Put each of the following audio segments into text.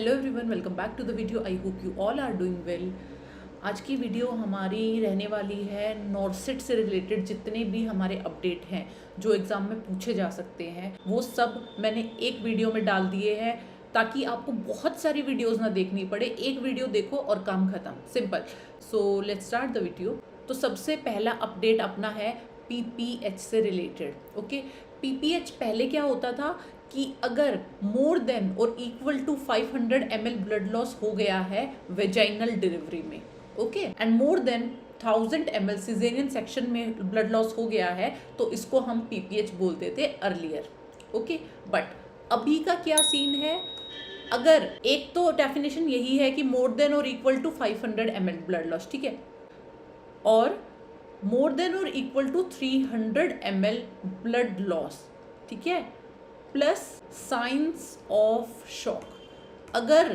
Hello everyone, welcome back to the video. I hope you all are doing well. आज की video हमारी रहने वाली है नॉर्सिट से रिलेटेड जितने भी हमारे अपडेट हैं जो एग्ज़ाम में पूछे जा सकते हैं, वो सब मैंने एक वीडियो में डाल दिए हैं ताकि आपको बहुत सारी वीडियोस ना देखनी पड़े। एक वीडियो देखो और काम ख़त्म, simple. So let's start the video. तो सबसे पहला अपडेट अपना है पीपीएच से रिलेटेड। ओके, पीपीएच पहले क्या होता था कि अगर मोर देन और equal to 500 ml blood loss हो गया है वेजाइनल डिलीवरी में, okay, and more than 1000 ml caesarean section में ब्लड लॉस हो गया है, तो इसको हम पीपीएच बोलते थे अर्लियर। ओके, बट अभी का क्या सीन है? अगर एक तो डेफिनेशन यही है कि मोर देन और equal to 500 ml blood loss, ठीक है, और मोर देन और equal to 300 ml blood loss, ठीक है, प्लस साइंस ऑफ शॉक। अगर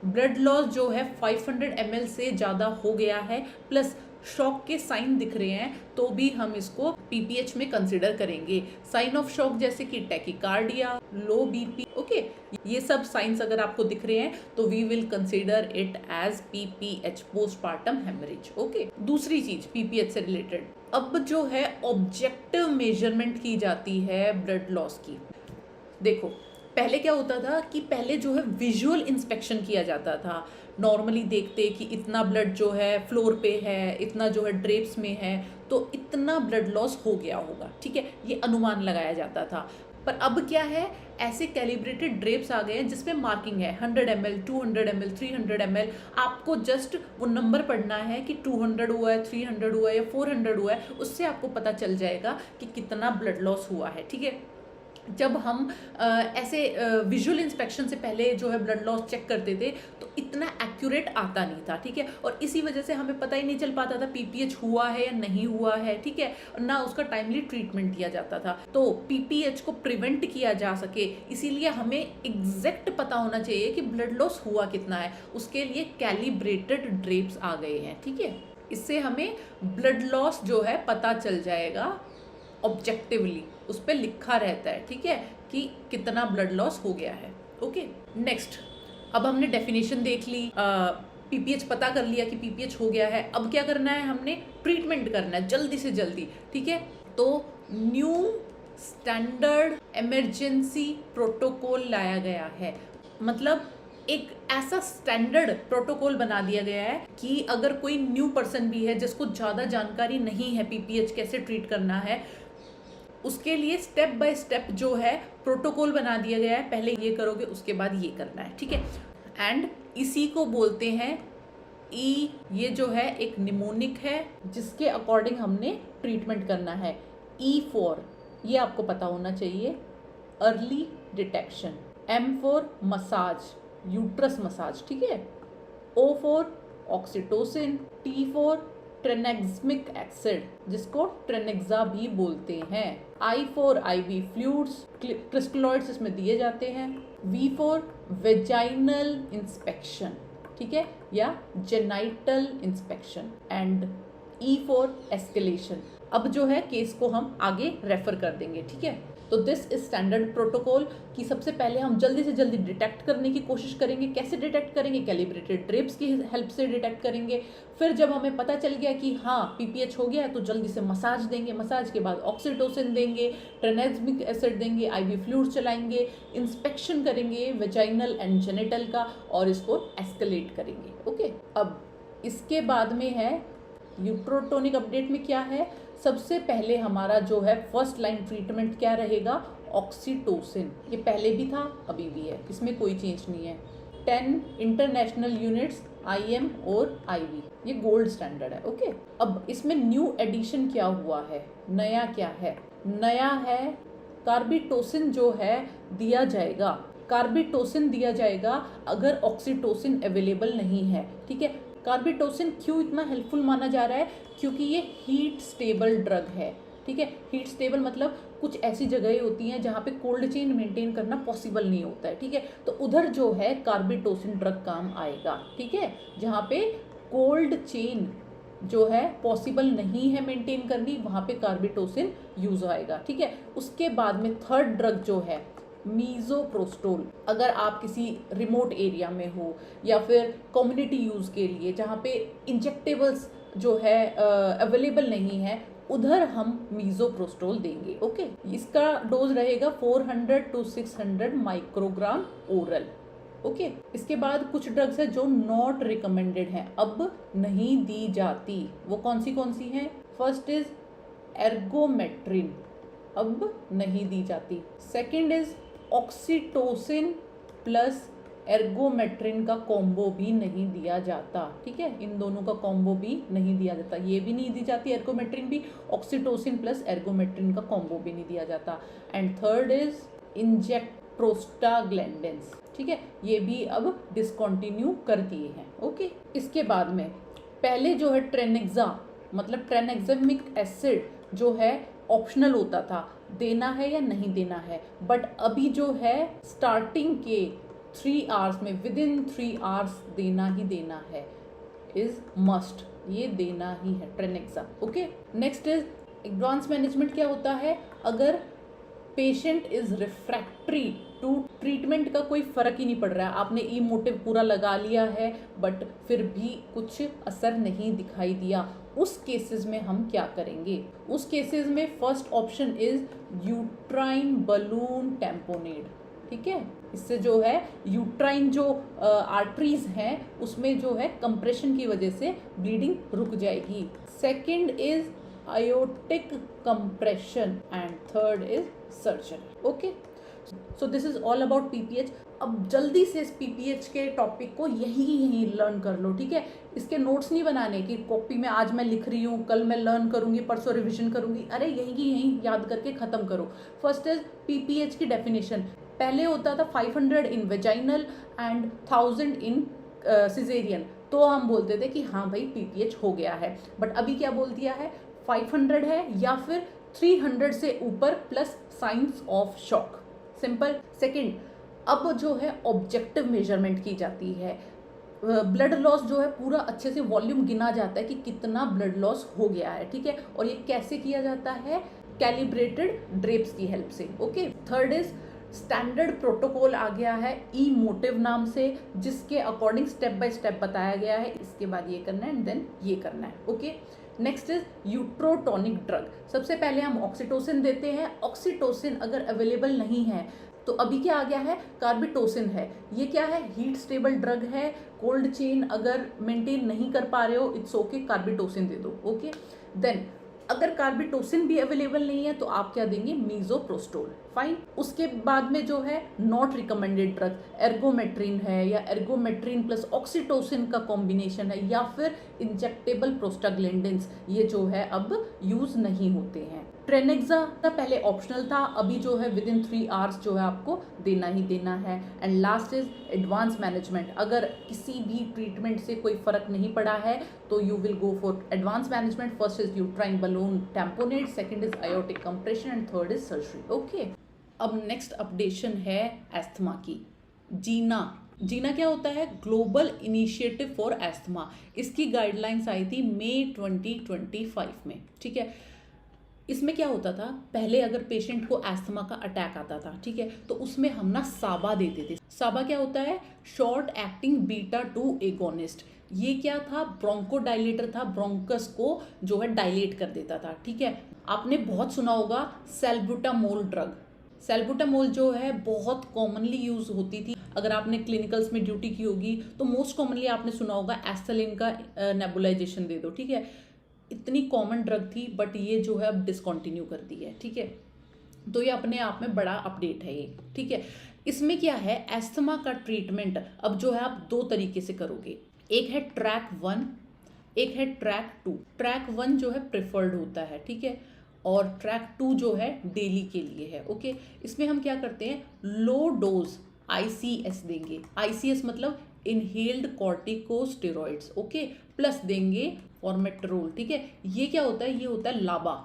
ब्लड लॉस जो है 500 ml से ज़्यादा हो गया है प्लस शॉक के साइन दिख रहे हैं, तो भी हम इसको पीपीएच में कंसिडर करेंगे। साइन ऑफ शॉक जैसे कि टैकिकार्डिया, लो बीपी, ओके, ये सब साइंस अगर आपको दिख रहे हैं तो we will consider it as PPH, postpartum haemorrhage. Okay, दूसरी चीज पीपीएच से रिलेटेड, अब जो है ऑब्जेक्टिव मेजरमेंट की जाती है ब्लड लॉस की। देखो, पहले क्या होता था कि पहले जो है विजुअल इंस्पेक्शन किया जाता था। नॉर्मली देखते कि इतना ब्लड जो है फ्लोर पे है, इतना जो है ड्रेप्स में है, तो इतना ब्लड लॉस हो गया होगा, ठीक है, ये अनुमान लगाया जाता था। पर अब क्या है, ऐसे कैलिब्रेटेड ड्रेप्स आ गए हैं जिसमें मार्किंग है 100 ml, 200 ml, 300 ml। आपको जस्ट वो नंबर पढ़ना है कि 200 हुआ है, 300 हुआ है या 400 हुआ है, उससे आपको पता चल जाएगा कि कितना ब्लड लॉस हुआ है, ठीक है। जब हम ऐसे विजुअल इंस्पेक्शन से पहले जो है ब्लड लॉस चेक करते थे तो इतना एक्यूरेट आता नहीं था, ठीक है, और इसी वजह से हमें पता ही नहीं चल पाता था पीपीएच हुआ है या नहीं हुआ है, ठीक है, ना उसका टाइमली ट्रीटमेंट किया जाता था। तो पीपीएच को प्रिवेंट किया जा सके, इसीलिए हमें एग्जैक्ट पता होना चाहिए कि ब्लड लॉस हुआ कितना है। उसके लिए कैलिब्रेटेड ड्रेप्स आ गए हैं, ठीक है, इससे हमें ब्लड लॉस जो है पता चल जाएगा ऑब्जेक्टिवली, उस पर लिखा रहता है, ठीक है, कि कितना ब्लड लॉस हो गया है। ओके, नेक्स्ट, अब हमने डेफिनेशन देख ली, पीपीएच पता कर लिया कि पीपीएच हो गया है। अब क्या करना है, हमने ट्रीटमेंट करना है जल्दी से जल्दी, ठीक है। तो न्यू स्टैंडर्ड इमरजेंसी प्रोटोकॉल लाया गया है, मतलब एक ऐसा स्टैंडर्ड प्रोटोकॉल बना दिया गया है कि अगर कोई न्यू पर्सन भी है जिसको ज़्यादा जानकारी नहीं है पीपीएच कैसे ट्रीट करना है, उसके लिए स्टेप बाय स्टेप जो है प्रोटोकॉल बना दिया गया है। पहले ये करोगे उसके बाद ये करना है, ठीक है, एंड इसी को बोलते हैं ई। ये जो है एक निमोनिक है जिसके अकॉर्डिंग हमने ट्रीटमेंट करना है। ई फॉर, ये आपको पता होना चाहिए, early detection. M for massage, uterus massage, ठीक है। O for oxytocin. T for tranexamic acid, जिसको ट्रेनेक्सा भी बोलते हैं। I for IV fluids, crystalloids इसमें दिए जाते हैं। वी फॉर वेजाइनल इंस्पेक्शन, ठीक है, या genital inspection. And E for escalation. अब जो है केस को हम आगे रेफर कर देंगे, ठीक है। तो दिस इज स्टैंडर्ड प्रोटोकॉल कि सबसे पहले हम जल्दी से जल्दी डिटेक्ट करने की कोशिश करेंगे। कैसे डिटेक्ट करेंगे? कैलिब्रेटेड ड्रेप्स की हेल्प से डिटेक्ट करेंगे। फिर जब हमें पता चल गया कि हाँ पीपीएच हो गया है तो जल्दी से मसाज देंगे, मसाज के बाद ऑक्सीटोसिन देंगे, ट्रेनेक्समिक एसिड देंगे, आईवी फ्लूइड चलाएंगे, इंस्पेक्शन करेंगे वेजाइनल एंड जेनिटल का, और इसको एस्केलेट करेंगे। ओके, अब इसके बाद में है यूट्रोटोनिक अपडेट में क्या है। सबसे पहले हमारा जो है फर्स्ट लाइन ट्रीटमेंट क्या रहेगा? ऑक्सीटोसिन। ये पहले भी था, अभी भी है, इसमें कोई चेंज नहीं है। 10 इंटरनेशनल यूनिट्स IM और IV, ये गोल्ड स्टैंडर्ड है। ओके, अब इसमें न्यू एडिशन क्या हुआ है, नया क्या है? नया है कार्बिटोसिन जो है दिया जाएगा। कार्बिटोसिन दिया जाएगा अगर ऑक्सीटोसिन अवेलेबल नहीं है, ठीक है। कार्बिटोसिन क्यों इतना हेल्पफुल माना जा रहा है? क्योंकि ये हीट स्टेबल ड्रग है, ठीक है। हीट स्टेबल मतलब कुछ ऐसी जगहें होती हैं जहाँ पे कोल्ड चेन मेंटेन करना पॉसिबल नहीं होता है, ठीक है, तो उधर जो है कार्बिटोसिन ड्रग काम आएगा, ठीक है। जहाँ पे कोल्ड चेन जो है पॉसिबल नहीं है मेंटेन करनी, वहाँ पे कार्बिटोसिन यूज आएगा, ठीक है। उसके बाद में थर्ड ड्रग जो है मीज़ोप्रोस्टोल अगर आप किसी रिमोट एरिया में हो या फिर कम्युनिटी यूज़ के लिए जहाँ पे इंजेक्टेबल्स जो है अवेलेबल नहीं है, उधर हम मीज़ोप्रोस्टोल देंगे। ओके, इसका डोज रहेगा 400 to 600 माइक्रोग्राम ओरल। ओके, इसके बाद कुछ ड्रग्स है जो नॉट रिकमेंडेड हैं, अब नहीं दी जाती। वो कौन सी हैं? फर्स्ट इज एर्गोमेट्रिन, अब नहीं दी जाती। सेकंड इज ऑक्सीटोसिन प्लस एर्गोमेट्रिन का कॉम्बो भी नहीं दिया जाता। ठीक है, इन दोनों का कॉम्बो भी नहीं दिया जाता, ये भी नहीं दी जाती एर्गोमेट्रिन भी, ऑक्सीटोसिन प्लस एर्गोमेट्रिन का कॉम्बो भी नहीं दिया जाता। And third is inject prostaglandins. ठीक है, ये भी अब डिसकंटिन्यू कर दिए हैं। ओके, इसके बाद में पहले जो है ट्रेनेक्सा मतलब ट्रेनेक्सामिक एसिड जो है ऑप्शनल होता था, देना है या नहीं देना है, बट अभी जो है स्टार्टिंग के 3 आवर्स में विदिन 3 आवर्स देना ही देना है, इज मस्ट, ये देना ही है Trenaxa. Okay, next is advance management. क्या होता है? अगर patient is refractory to treatment का कोई फर्क ही नहीं पड़ रहा है, आपने ई मोटिव पूरा लगा लिया है बट फिर भी कुछ असर नहीं दिखाई दिया, उस केसेस में हम क्या करेंगे? उस केसेस में first option is uterine balloon tamponade. ठीक है, इससे जो है यूट्राइन जो आर्टरीज हैं उसमें जो है कंप्रेशन की वजह से ब्लीडिंग रुक जाएगी। Second is aortic compression and third is surgery. Okay, so this is all about PPH। अब जल्दी से इस PPH के टॉपिक को यही लर्न कर लो। ठीक है, इसके नोट्स नहीं बनाने कि कॉपी में आज मैं लिख रही हूँ, कल मैं लर्न करूंगी, परसों रिवीजन करूंगी, अरे यही याद करके खत्म करो। फर्स्ट इज PPH की डेफिनेशन। पहले होता था 500 इन वेजाइनल एंड 1000 इन सिजेरियन, तो हम बोलते थे कि हाँ भाई PPH हो गया है, बट अभी क्या बोल दिया है? 500 है या फिर 300 से ऊपर plus signs of shock. Simple. Second, अब जो है ऑब्जेक्टिव मेजरमेंट की जाती है, ब्लड लॉस जो है पूरा अच्छे से वॉल्यूम गिना जाता है कि कितना ब्लड लॉस हो गया है। ठीक है, और ये कैसे किया जाता है? कैलिब्रेटेड ड्रेप्स की हेल्प से। Okay, third is standard protocol आ गया है ई मोटिव नाम से, जिसके अकॉर्डिंग स्टेप बाय स्टेप बताया गया है, इसके बाद ये करना है एंड देन ये करना है। Okay, next is uterotonic drug. सबसे पहले हम ऑक्सीटोसिन देते हैं। ऑक्सीटोसिन अगर अवेलेबल नहीं है तो अभी क्या आ गया है? कार्बिटोसिन है। ये क्या है? हीट स्टेबल ड्रग है, कोल्ड चेन अगर मेंटेन नहीं कर पा रहे हो, इट्स ओके, कार्बिटोसिन दे दो। ओके, देन अगर कार्बिटोसिन भी अवेलेबल नहीं है तो आप क्या देंगे? मीज़ोप्रोस्टोल। फाइन। उसके बाद में जो है नॉट रिकमेंडेड ड्रग एर्गोमेट्रिन है, या एर्गोमेट्रिन प्लस ऑक्सीटोसिन का कॉम्बिनेशन है, या फिर इंजेक्टेबल प्रोस्टाग्लैंडिन्स, ये जो है अब यूज नहीं होते हैं। ट्रेनेक्सा पहले ऑप्शनल था, अभी जो है विद इन 3 आवर्स जो है आपको देना ही देना है। And last is advance management. अगर किसी भी ट्रीटमेंट से कोई फर्क नहीं पड़ा है तो you will go for advance management. First is uterine balloon tamponade, second is aortic compression and third is surgery. Okay, अब नेक्स्ट अपडेशन है एस्थमा की। जीना क्या होता है? Global initiative for asthma. इसकी गाइडलाइंस आई थी मई 2025 में। ठीक है, इसमें क्या होता था? पहले अगर पेशेंट को एस्थमा का अटैक आता था, ठीक है, तो उसमें हम ना साबा देते थे। साबा क्या होता है? Short acting beta 2 agonist. ये क्या था? ब्रोंकोडाइलेटर था, ब्रोंकस को जो है डायलेट कर देता था। ठीक है, आपने बहुत सुना होगा सैल्ब्यूटामोल ड्रग। सैल्ब्यूटामोल जो है बहुत कॉमनली यूज होती थी। अगर आपने क्लिनिकल्स में ड्यूटी की होगी तो मोस्ट कॉमनली आपने सुना होगा एस्थलिन का नेबुलाइजेशन दे दो। ठीक है, इतनी कॉमन ड्रग थी, बट ये जो है अब डिसकंटिन्यू कर दी है। ठीक है, तो ये अपने आप में बड़ा अपडेट है ये। ठीक है, इसमें क्या है? एस्थमा का ट्रीटमेंट अब जो है आप 2 तरीके से करोगे। एक है ट्रैक 1, एक है ट्रैक 2। ट्रैक 1 जो है प्रेफर्ड होता है, ठीक है, और ट्रैक 2 जो है डेली के लिए है। ओके, इसमें हम क्या करते हैं? लो डोज ICS देंगे। ICS मतलब इनहेल्ड कॉर्टिकोस्टेरॉइड्स। ओके, प्लस देंगे फॉर्मेट्रोल। ठीक है, ये क्या होता है? ये होता है लाबा,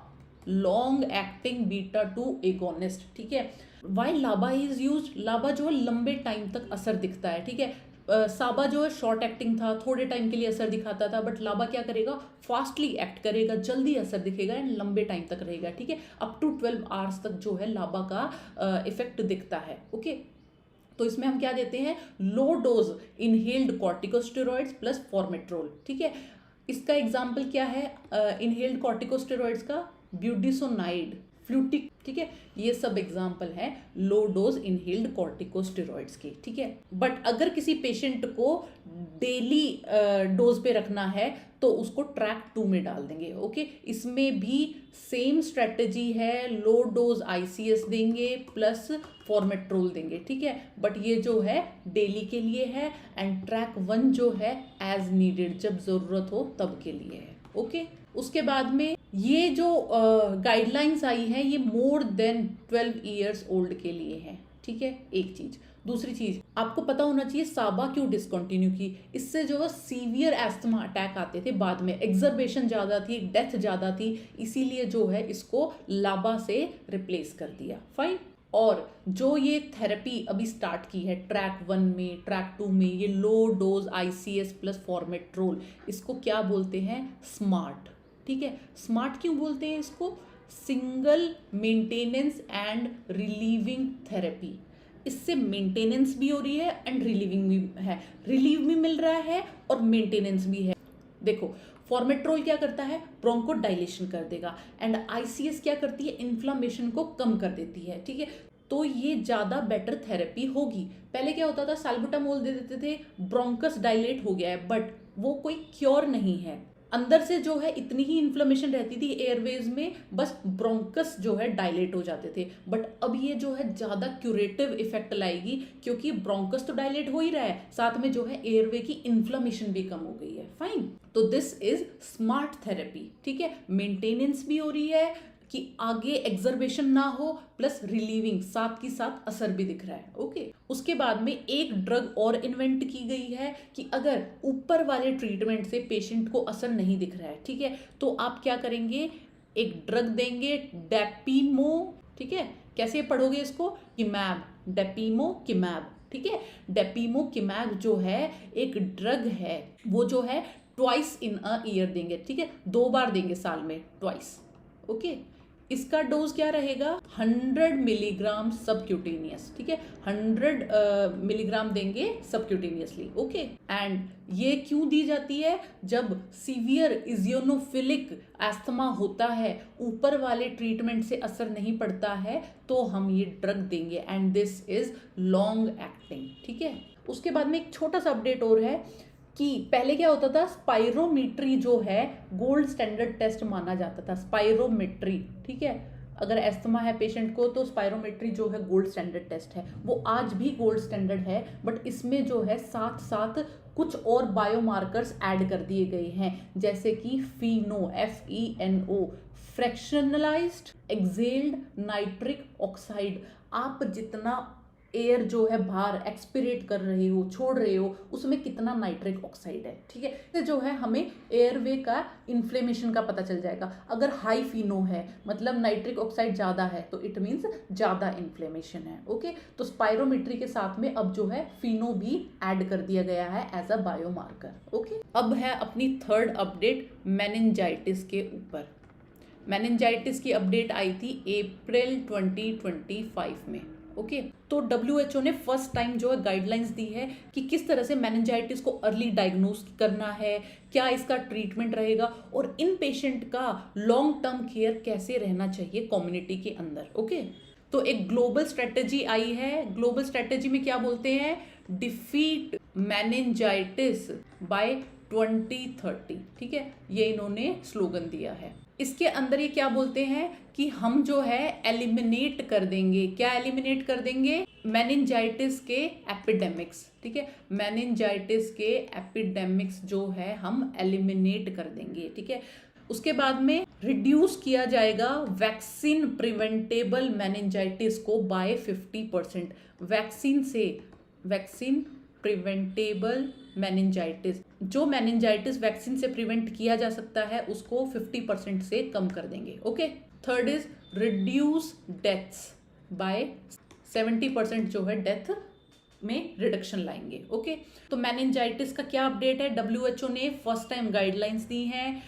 लॉन्ग एक्टिंग बीटा 2 एगोनिस्ट। ठीक है, वाई लाबा इज यूज? लाबा जो है लंबे टाइम तक असर दिखता है। ठीक है, साबा जो है शॉर्ट एक्टिंग था, थोड़े टाइम के लिए असर दिखाता था, बट लाबा क्या करेगा, फास्टली एक्ट करेगा, जल्दी असर दिखेगा एंड लंबे टाइम तक रहेगा, ठीक है, अप टू 12 आवर्स तक जो है लाबा का इफेक्ट दिखता है। ओके, तो इसमें हम क्या देते हैं, low dose inhaled corticosteroids plus formoterol, ठीक है। इसका एग्जाम्पल क्या है इनहेल्ड कॉर्टिकोस्टेरॉइड्स का, ब्यूडिसोनाइड, फ्लूटिक, ठीक है, ये सब एग्जाम्पल है लो डोज इनहेल्ड कॉर्टिकोस्टेरॉइड्स की, ठीक है। बट अगर किसी पेशेंट को डेली डोज पे रखना है तो उसको ट्रैक 2 में डाल देंगे। ओके, इसमें भी सेम स्ट्रेटजी है, लो डोज आईसीएस देंगे प्लस फॉर्मेट्रोल देंगे, ठीक है, बट ये जो है डेली के लिए है एंड ट्रैक 1 जो है एज नीडेड, जब जरूरत हो तब के लिए है। ओके, उसके बाद में ये जो गाइडलाइंस आई है ये मोर देन 12 ईयर्स ओल्ड के लिए है, ठीक है, एक चीज। दूसरी चीज आपको पता होना चाहिए साबा क्यों डिसकंटिन्यू की, इससे जो है सीवियर एस्थमा अटैक आते थे बाद में, एक्सर्बेशन ज्यादा थी, डेथ ज्यादा थी, इसीलिए जो है इसको लाबा से रिप्लेस कर दिया। फाइन, और जो ये थेरेपी अभी स्टार्ट की है ट्रैक 1 में, ट्रैक 2 में, ये लो डोज आईसीएस प्लस फॉर्मेट्रोल, इसको क्या बोलते हैं, स्मार्ट, ठीक है। स्मार्ट क्यों बोलते हैं इसको, single maintenance and relieving therapy. इससे मेंटेनेंस भी हो रही है एंड रिलीविंग भी है, रिलीव भी मिल रहा है और मेंटेनेंस भी है। देखो फॉर्मेट्रोल क्या करता है, ब्रोंको डायलेशन कर देगा एंड आईसीएस क्या करती है, इन्फ्लामेशन को कम कर देती है, ठीक है। तो ये ज्यादा बेटर थेरेपी होगी। पहले क्या होता था, साल्बुटामोल दे देते थे, ब्रोंकस डायलेट हो गया है, बट वो कोई क्योर नहीं है। अंदर से जो है इतनी ही इन्फ्लेमेशन रहती थी एयरवेज में, बस ब्रोंकस जो है डायलेट हो जाते थे, बट अब ये जो है ज्यादा क्यूरेटिव इफेक्ट लाएगी, क्योंकि ब्रोंकस तो डायलेट हो ही रहा है, साथ में जो है एयरवे की इन्फ्लेमेशन भी कम हो गई है। फाइन, तो दिस इज स्मार्ट थेरेपी, ठीक है, मेंटेनेंस भी हो रही है कि आगे एक्सर्बेशन ना हो, प्लस रिलीविंग, साथ की साथ असर भी दिख रहा है। ओके, उसके बाद में एक ड्रग और इन्वेंट की गई है कि अगर ऊपर वाले ट्रीटमेंट से पेशेंट को असर नहीं दिख रहा है, ठीक है, तो आप क्या करेंगे, एक ड्रग देंगे डेपीमो, ठीक है, कैसे पढ़ोगे इसको, किमैब, डेपीमो किमैब, ठीक है। डेपीमो किमैब जो है एक ड्रग है, वो जो है ट्वाइस इन अ ईयर देंगे, ठीक है, 2 बार देंगे साल में, ट्वाइस। ओके, इसका डोज क्या रहेगा, 100 मिलीग्राम सबक्यूटेनियस, ठीक है, 100 मिलीग्राम देंगे सबक्यूटेनियसली। ओके, एंड ये क्यों दी जाती है, जब सीवियर इजियोनोफिलिक एस्थमा होता है, ऊपर वाले ट्रीटमेंट से असर नहीं पड़ता है, तो हम ये ड्रग देंगे and this is long acting, ठीक है। उसके बाद में एक छोटा सा अपडेट और है कि पहले क्या होता था, स्पाइरोमेट्री जो है गोल्ड स्टैंडर्ड टेस्ट माना जाता था, स्पाइरोमेट्री, ठीक है, अगर एस्थमा है पेशेंट को तो स्पाइरोमेट्री जो है गोल्ड स्टैंडर्ड टेस्ट है, वो आज भी गोल्ड स्टैंडर्ड है, बट इसमें जो है साथ साथ कुछ और बायोमार्कर्स ऐड कर दिए गए हैं, जैसे कि FENO, FENO, fractionalised exhaled nitric oxide. आप जितना एयर जो है बाहर एक्सपिरेट कर रहे हो, छोड़ रहे हो, उसमें कितना नाइट्रिक ऑक्साइड है, ठीक है, तो जो है हमें एयरवे का इन्फ्लेमेशन का पता चल जाएगा। अगर हाई फिनो है, मतलब नाइट्रिक ऑक्साइड ज्यादा है, तो इट मीन्स ज्यादा इन्फ्लेमेशन है। ओके, तो स्पाइरोमेट्री के साथ में अब जो है फिनो भी ऐड कर दिया गया है एज अ बायोमार्कर। ओके, अब है अपनी थर्ड अपडेट मेनिंजाइटिस के ऊपर। मेनिंजाइटिस की अपडेट आई थी अप्रैल 2025 में। ओके, तो WHO ने फर्स्ट टाइम जो है गाइडलाइंस दी है कि किस तरह से मेनिंजाइटिस को अर्ली डायग्नोज करना है, क्या इसका ट्रीटमेंट रहेगा, और इन पेशेंट का लॉन्ग टर्म केयर कैसे रहना चाहिए कम्युनिटी के अंदर। ओके, तो एक ग्लोबल स्ट्रेटेजी आई है। ग्लोबल स्ट्रेटेजी में क्या बोलते हैं, डिफीट मेनिंजाइटिस बाय 2030, ठीक है, ये इन्होंने स्लोगन दिया है। इसके अंदर ये क्या बोलते हैं कि हम जो है एलिमिनेट कर देंगे, क्या एलिमिनेट कर देंगे, मेनिंजाइटिस के एपिडेमिक्स, ठीक है, मेनिंजाइटिस के एपिडेमिक्स जो है हम एलिमिनेट कर देंगे, ठीक है। उसके बाद में रिड्यूस किया जाएगा वैक्सीन प्रिवेंटेबल मेनिंजाइटिस को बाय 50%। वैक्सीन प्रिवेंटेबल मेनिंजाइटिस, जो मेनिंजाइटिस वैक्सीन से प्रिवेंट किया जा सकता है उसको 50% से कम कर देंगे। Okay, third is reduce deaths by 70%, जो है डेथ में रिडक्शन लाएंगे। ओके, तो मेनिंजाइटिस का क्या अपडेट है? WHO ने फर्स्ट टाइम गाइडलाइंस दी हैं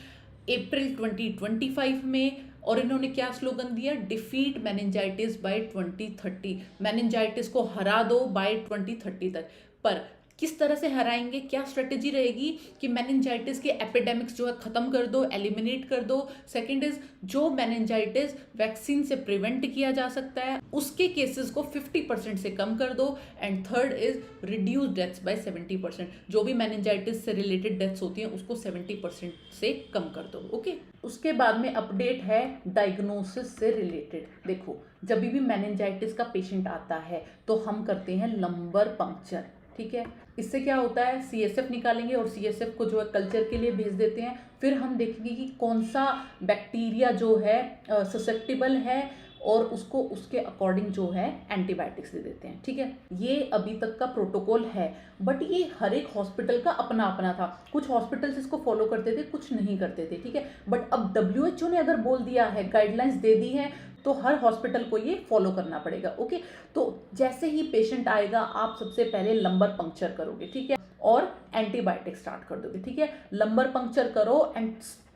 अप्रैल 2025 में, और इन्होंने क्या स्लोगन दिया? Defeat meningitis by 2030। मेनिंजाइटिस को हरा दो बाय 2030 तक। पर किस तरह से हराएंगे, क्या स्ट्रेटेजी रहेगी कि मेनिंजाइटिस के एपिडेमिक्स जो है खत्म कर दो, एलिमिनेट कर दो। सेकंड इज जो मेनिंजाइटिस वैक्सीन से प्रिवेंट किया जा सकता है उसके केसेस को 50% से कम कर दो। And third is reduce deaths by 70%। जो भी मेनिंजाइटिस से रिलेटेड डेथ्स होती हैं उसको 70% से कम कर दो। ओके, उसके बाद में अपडेट है डायग्नोसिस से रिलेटेड। देखो, जब भी मेनिंजाइटिस का पेशेंट आता है तो हम करते हैं लंबर पंक्चर। ठीक है, इससे क्या होता है? CSF निकालेंगे और CSF को जो है कल्चर के लिए भेज देते हैं। फिर हम देखेंगे कि कौन सा बैक्टीरिया जो है ससेप्टिबल है और उसको उसके अकॉर्डिंग जो है एंटीबायोटिक्स दे देते हैं। ठीक है, ये अभी तक का प्रोटोकॉल है, बट ये हर एक हॉस्पिटल का अपना अपना था। कुछ हॉस्पिटल्स इसको फॉलो करते थे, कुछ नहीं करते थे। ठीक है, बट अब WHO ने अगर बोल दिया है, गाइडलाइंस दे दी है, तो हर हॉस्पिटल को ये फॉलो करना पड़ेगा। ओके, तो जैसे ही पेशेंट आएगा आप सबसे पहले लंबर पंक्चर करोगे। ठीक है, और एंटीबायोटिक स्टार्ट कर दोगे। ठीक है, लंबर पंक्चर करो एंड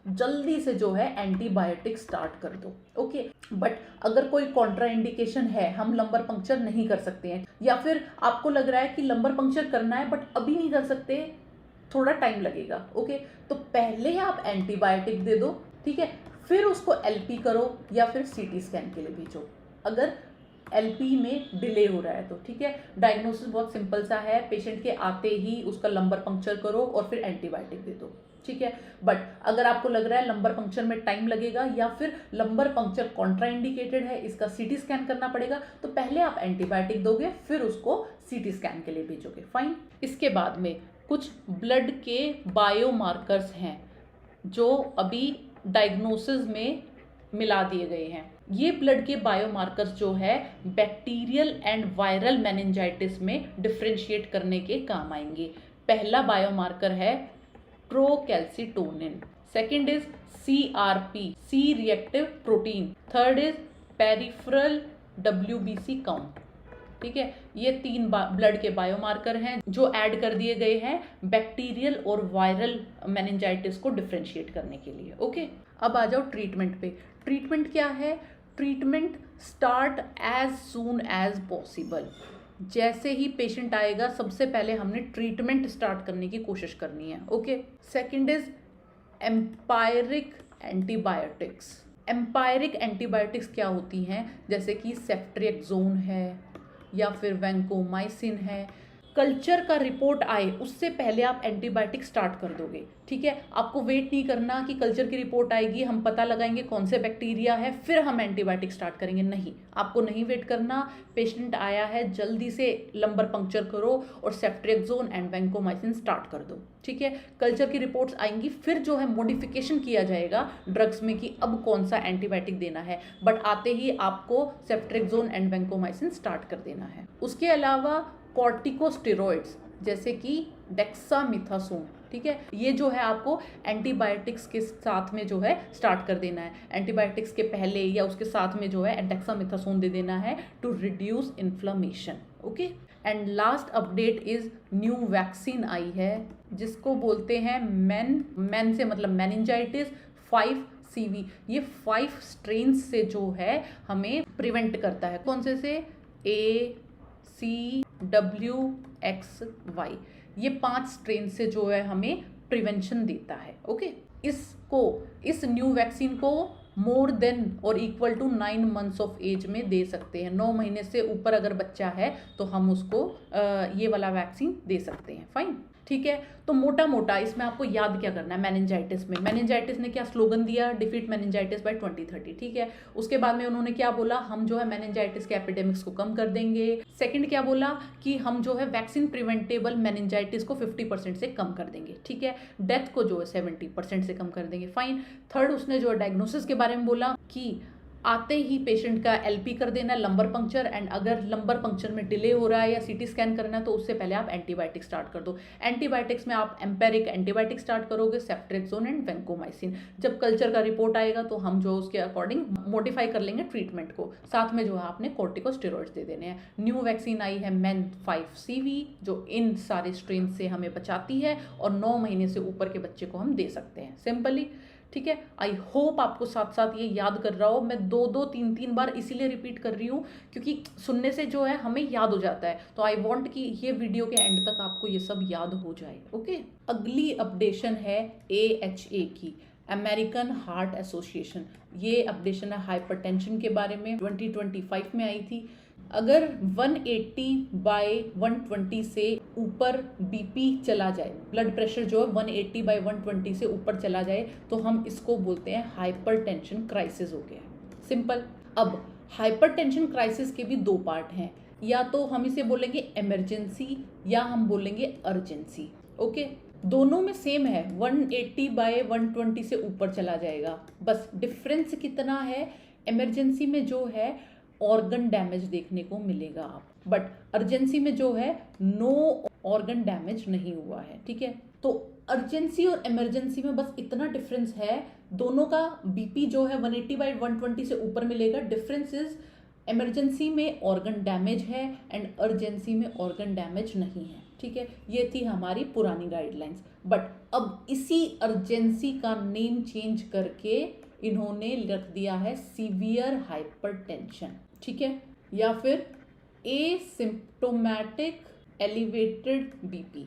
जल्दी से जो है एंटीबायोटिक स्टार्ट कर दो। ओके, बट अगर कोई कॉन्ट्रा इंडिकेशन है, हम लंबर पंक्चर नहीं कर सकते हैं, या फिर आपको लग रहा है कि लंबर पंक्चर करना है बट अभी नहीं कर सकते, थोड़ा टाइम लगेगा। ओके, तो पहले आप एंटीबायोटिक दे दो। ठीक है, फिर उसको LP करो या फिर CT स्कैन के लिए भेजो अगर LP में डिले हो रहा है तो। ठीक है, डायग्नोसिस बहुत सिंपल सा है, पेशेंट के आते ही उसका लंबर पंक्चर करो और फिर एंटीबायोटिक दे दो। ठीक है, बट अगर आपको लग रहा है लंबर पंक्चर में टाइम लगेगा या फिर लंबर पंक्चर कॉन्ट्रा इंडिकेटेड है, इसका CT स्कैन करना पड़ेगा, तो पहले आप एंटीबायोटिक दोगे फिर उसको CT स्कैन के लिए भेजोगे। फाइन। इसके बाद में कुछ ब्लड के बायोमार्कर्स हैं जो अभी डायग्नोसिस में मिला दिए गए हैं। ये ब्लड के बायोमार्कर्स जो है बैक्टीरियल एंड वायरल मेनिंजाइटिस में डिफरेंशिएट करने के काम आएंगे। पहला बायोमार्कर है procalcitonin, second is CRP, C reactive protein, third is peripheral WBC count. ठीक है, ये 3 ब्लड के बायोमार्कर हैं जो ऐड कर दिए गए हैं बैक्टीरियल और वायरल मेनिंजाइटिस को डिफरेंशिएट करने के लिए। ओके, अब आ जाओ ट्रीटमेंट पे। ट्रीटमेंट क्या है? Treatment start as soon as possible. जैसे ही पेशेंट आएगा सबसे पहले हमने ट्रीटमेंट स्टार्ट करने की कोशिश करनी है। Okay, second is empiric antibiotics. Empiric antibiotics क्या होती हैं? जैसे कि सेफ्ट्रिएक्सोन है या फिर वैंकोमाइसिन है। कल्चर का रिपोर्ट आए उससे पहले आप एंटीबायोटिक स्टार्ट कर दोगे। ठीक है, आपको वेट नहीं करना कि कल्चर की रिपोर्ट आएगी, हम पता लगाएंगे कौन से बैक्टीरिया है फिर हम एंटीबायोटिक स्टार्ट करेंगे। नहीं, आपको नहीं वेट करना। पेशेंट आया है, जल्दी से लंबर पंक्चर करो और सेफ्ट्रिएक्सोन एंड वैंकोमाइसिन स्टार्ट कर दो। ठीक है, कल्चर की रिपोर्ट्स आएंगी फिर जो है मॉडिफिकेशन किया जाएगा ड्रग्स में कि अब कौन सा एंटीबायोटिक देना है, बट आते ही आपको सेफ्ट्रिएक्सोन एंड वैंकोमाइसिन स्टार्ट कर देना है। उसके अलावा कॉर्टिकोस्टेरॉइड्स जैसे कि डेक्सामेथासोन। ठीक है, ये जो है आपको एंटीबायोटिक्स के साथ में जो है स्टार्ट कर देना है। एंटीबायोटिक्स के पहले या उसके साथ में जो है डेक्सामेथासोन दे देना है to reduce inflammation. Okay, and last update is new vaccine आई है जिसको बोलते हैं मैन से मतलब मेनिंजाइटिस 5CV। ये 5 स्ट्रेन से जो है हमें प्रिवेंट करता है। कौन से? ACWXY। ये 5 स्ट्रेन से जो है हमें प्रिवेंशन देता है। ओके, इस न्यू वैक्सीन को मोर देन और equal to 9 months of age में दे सकते हैं। 9 महीने से ऊपर अगर बच्चा है तो हम उसको ये वाला वैक्सीन दे सकते हैं। फाइन, ठीक है। तो मोटा मोटा इसमें आपको याद क्या करना है? मेनिंजाइटिस में मेनिंजाइटिस ने क्या स्लोगन दिया? Defeat meningitis by 2030। ठीक है, उसके बाद में उन्होंने क्या बोला? हम जो है मेनिंजाइटिस के एपिडेमिक्स को कम कर देंगे। सेकंड क्या बोला? कि हम जो है वैक्सीन प्रिवेंटेबल मेनिंजाइटिस को 50% से कम कर देंगे। ठीक है, डेथ को जो है 70% से कम कर देंगे। फाइन। थर्ड, उसने जो डायग्नोसिस के बारे में बोला कि आते ही पेशेंट का एलपी कर देना, लंबर पंक्चर, एंड अगर लंबर पंक्चर में डिले हो रहा है या सीटी स्कैन करना है तो उससे पहले आप एंटीबायोटिक स्टार्ट कर दो। एंटीबायोटिक्स में आप एम्पेरिक एंटीबायोटिक स्टार्ट करोगे, सेफ्ट्रेक्सोन एंड वैंकोमाइसिन। जब कल्चर का रिपोर्ट आएगा तो हम जो उसके अकॉर्डिंग मॉडिफाई कर लेंगे ट्रीटमेंट को। साथ में जो है आपने कॉर्टिकोस्टेरॉइड्स दे देने हैं। न्यू वैक्सीन आई है MEN5CV जो इन सारे स्ट्रेन से हमें बचाती है और 9 महीने से ऊपर के बच्चे को हम दे सकते हैं सिंपली। ठीक है, आई होप आपको साथ साथ ये याद कर रहा हो। मैं 2-3 बार इसीलिए रिपीट कर रही हूँ क्योंकि सुनने से जो है हमें याद हो जाता है। तो आई वांट कि ये वीडियो के एंड तक आपको ये सब याद हो जाए। ओके, अगली अपडेशन है AHA की, अमेरिकन हार्ट एसोसिएशन। ये अपडेशन है हाइपरटेंशन के बारे में, 2025 में आई थी। अगर 180/120 से ऊपर बीपी चला जाए, ब्लड प्रेशर जो है 180/120 से ऊपर चला जाए तो हम इसको बोलते हैं हाइपरटेंशन क्राइसिस हो गया। सिंपल। अब हाइपरटेंशन क्राइसिस के भी 2 पार्ट हैं, या तो हम इसे बोलेंगे इमरजेंसी या हम बोलेंगे अर्जेंसी। ओके, दोनों में सेम है, 180/120 से ऊपर चला जाएगा। बस डिफरेंस कितना है, इमरजेंसी में जो है ऑर्गन डैमेज देखने को मिलेगा आप, बट अर्जेंसी में जो है नो ऑर्गन डैमेज नहीं हुआ है। ठीक है, तो अर्जेंसी और इमरजेंसी में बस इतना डिफरेंस है, दोनों का बीपी जो है 180/120 से ऊपर मिलेगा। डिफरेंस इज इमरजेंसी में ऑर्गन डैमेज है एंड अर्जेंसी में ऑर्गन डैमेज नहीं है। ठीक है, ये थी हमारी पुरानी गाइडलाइंस, बट अब इसी अर्जेंसी का नेम चेंज करके इन्होंने रख दिया है सीवियर हाइपरटेंशन। ठीक है, या फिर एसिम्प्टोमेटिक एलिवेटेड बीपी।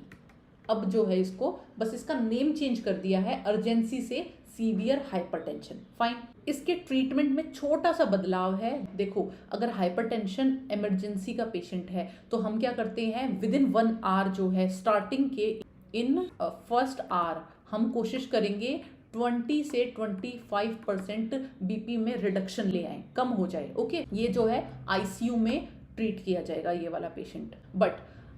अब जो है इसको बस इसका नेम चेंज कर दिया है अर्जेंसी से सीवियर हाइपरटेंशन। फाइन। इसके ट्रीटमेंट में छोटा सा बदलाव है। देखो, अगर हाइपरटेंशन इमरजेंसी का पेशेंट है तो हम क्या करते हैं, विद इन 1 आवर जो है स्टार्टिंग के इन फर्स्ट आवर हम कोशिश करेंगे 20 से 25% बीपी में रिडक्शन ले आए, कम हो जाए। ओके, ये जो है आईसीयू में ट्रीट किया जाएगा ये वाला पेशेंट। बट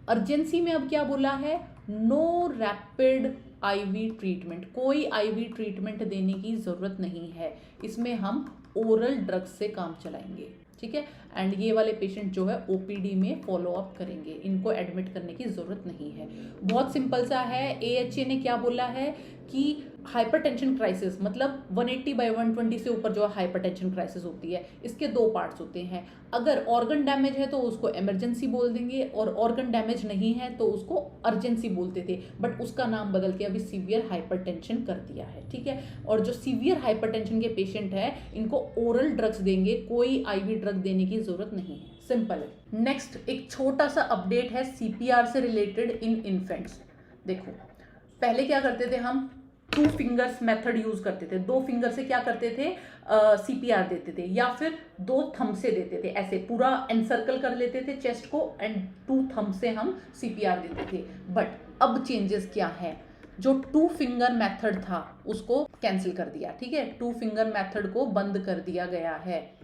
अर्जेंसी में अब क्या बोला है, नो रैपिड आईवी ट्रीटमेंट, कोई आईवी ट्रीटमेंट देने की जरूरत नहीं है, इसमें हम ओरल ड्रग्स से काम चलाएंगे। ठीक है, एंड ये वाले पेशेंट जो है ओपीडी में फॉलो अप करेंगे, इनको एडमिट करने की जरूरत नहीं है। बहुत सिंपल सा है। AHA ने क्या बोला है कि हाइपरटेंशन क्राइसिस मतलब 180/120 से ऊपर जो हाइपरटेंशन क्राइसिस होती है, इसके 2 पार्ट्स होते हैं। अगर ऑर्गन डैमेज है तो उसको इमरजेंसी बोल देंगे, और ऑर्गन डैमेज नहीं है तो उसको अर्जेंसी बोलते थे, बट उसका नाम बदल के अभी सीवियर हाइपरटेंशन कर दिया है। ठीक है, और जो सीवियर हाइपरटेंशन के पेशेंट है इनको ओरल ड्रग्स देंगे, कोई आईवी ड्रग देने की जरूरत नहीं है। सिंपल है। नेक्स्ट एक छोटा सा अपडेट है CPR से रिलेटेड इन इन्फेंट्स। देखो, पहले क्या करते थे हम, 2 फिंगर्स मेथड यूज करते थे। 2 फिंगर से क्या करते थे, CPR देते थे, या फिर 2 थंब से देते थे। ऐसे पूरा एनसर्कल कर लेते थे चेस्ट को एंड 2 थंब से हम CPR देते थे। बट अब चेंजेस क्या है, जो 2 फिंगर मेथड था उसको कैंसिल कर दिया। ठीक है, 2 फिंगर मेथड को बंद कर दिया गया है,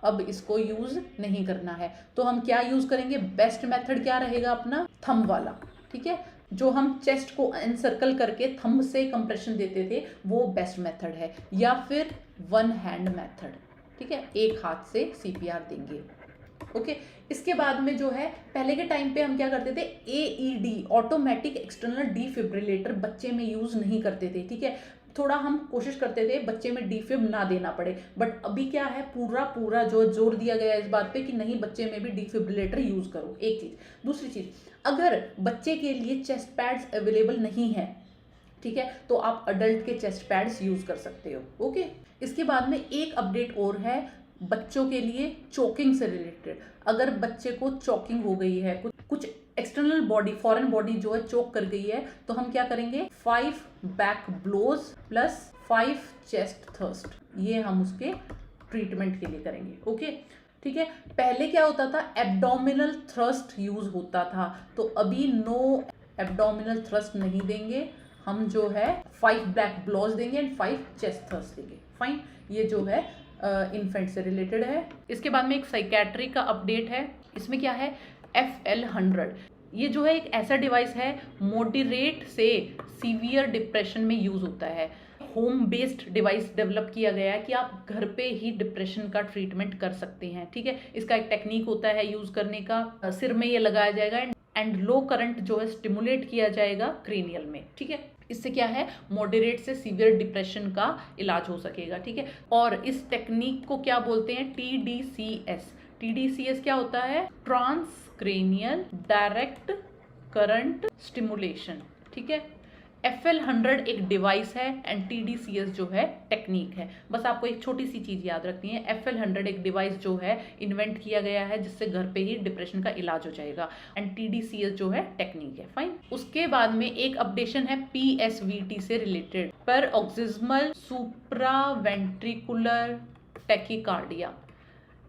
अब इसको यूज नहीं करना है। तो हम क्या यूज करेंगे, बेस्ट मेथड क्या रहेगा अपना, थंब वाला। ठीक है, जो हम चेस्ट को एनसर्कल करके थंब से कंप्रेशन देते थे वो बेस्ट मेथड है, या फिर 1 हैंड मेथड। ठीक है, एक हाथ से CPR देंगे। ओके, इसके बाद में जो है पहले के टाइम पे हम क्या करते थे, AED ऑटोमेटिक एक्सटर्नल डिफिब्रिलेटर बच्चे में यूज नहीं करते थे। ठीक है, थोड़ा हम कोशिश करते थे बच्चे में डिफिब ना देना पड़े, बट अभी क्या है, पूरा जो जोर दिया गया है इस बात पे कि नहीं, बच्चे में भी डिफिब्रिलेटर यूज करो। एक चीज। दूसरी चीज, अगर बच्चे के लिए चेस्ट पैड्स अवेलेबल नहीं है, ठीक है, तो आप अडल्ट के चेस्ट पैड्स यूज कर सकते हो। ओके, इसके बाद में एक अपडेट और है बच्चों के लिए चोकिंग से रिलेटेड। अगर बच्चे को चोकिंग हो गई है, कुछ एक्सटर्नल बॉडी, फॉरेन बॉडी जो है चोक कर गई है, तो हम क्या करेंगे, 5 back blows plus 5 chest thrust, ये हम उसके ट्रीटमेंट के लिए करेंगे। ओके, ठीक है, पहले क्या होता था, एब्डोमिनल थ्रस्ट यूज होता था, तो अभी नो एब्डोमिनल थ्रस्ट नहीं देंगे, हम जो है 5 ब्लैक ब्लोज देंगे एंड 5 चेस्ट थर्स्ट देंगे। फाइन, ये जो है इन्फेंट से रिलेटेड है। इसके बाद में एक साइकेट्री का अपडेट है। इसमें क्या है, FL100, ये जो है एक ऐसा डिवाइस है, मॉडरेट से सीवियर डिप्रेशन में यूज होता है। होम बेस्ड डिवाइस डेवलप किया गया है कि आप घर पे ही डिप्रेशन का ट्रीटमेंट कर सकते हैं, ठीक है। इसका एक टेक्निक होता है यूज करने का, सिर में ये लगाया जाएगा एंड लो करंट जो है स्टिमुलेट किया जाएगा क्रेनियल में, ठीक है। इससे क्या है, मॉडरेट से सीवियर डिप्रेशन का इलाज हो सकेगा, ठीक है। और इस टेक्निक को क्या बोलते हैं, TDCS। TDCS क्या होता है, ट्रांसक्रेनियल डायरेक्ट करंट स्टिमुलेशन, ठीक है। FL100 एक डिवाइस है एंड TDCS जो है टेक्निक है। बस आपको एक छोटी सी चीज याद रखनी है, FL100 एक डिवाइस जो है इन्वेंट किया गया है जिससे घर पे ही डिप्रेशन का इलाज हो जाएगा, एंड TDCS जो है टेक्निक है, फाइन। उसके बाद में एक अपडेशन है PSVT से रिलेटेड, पैरोक्सिस्मल सुप्रावेंट्रिकुलर टैकीकार्डिया।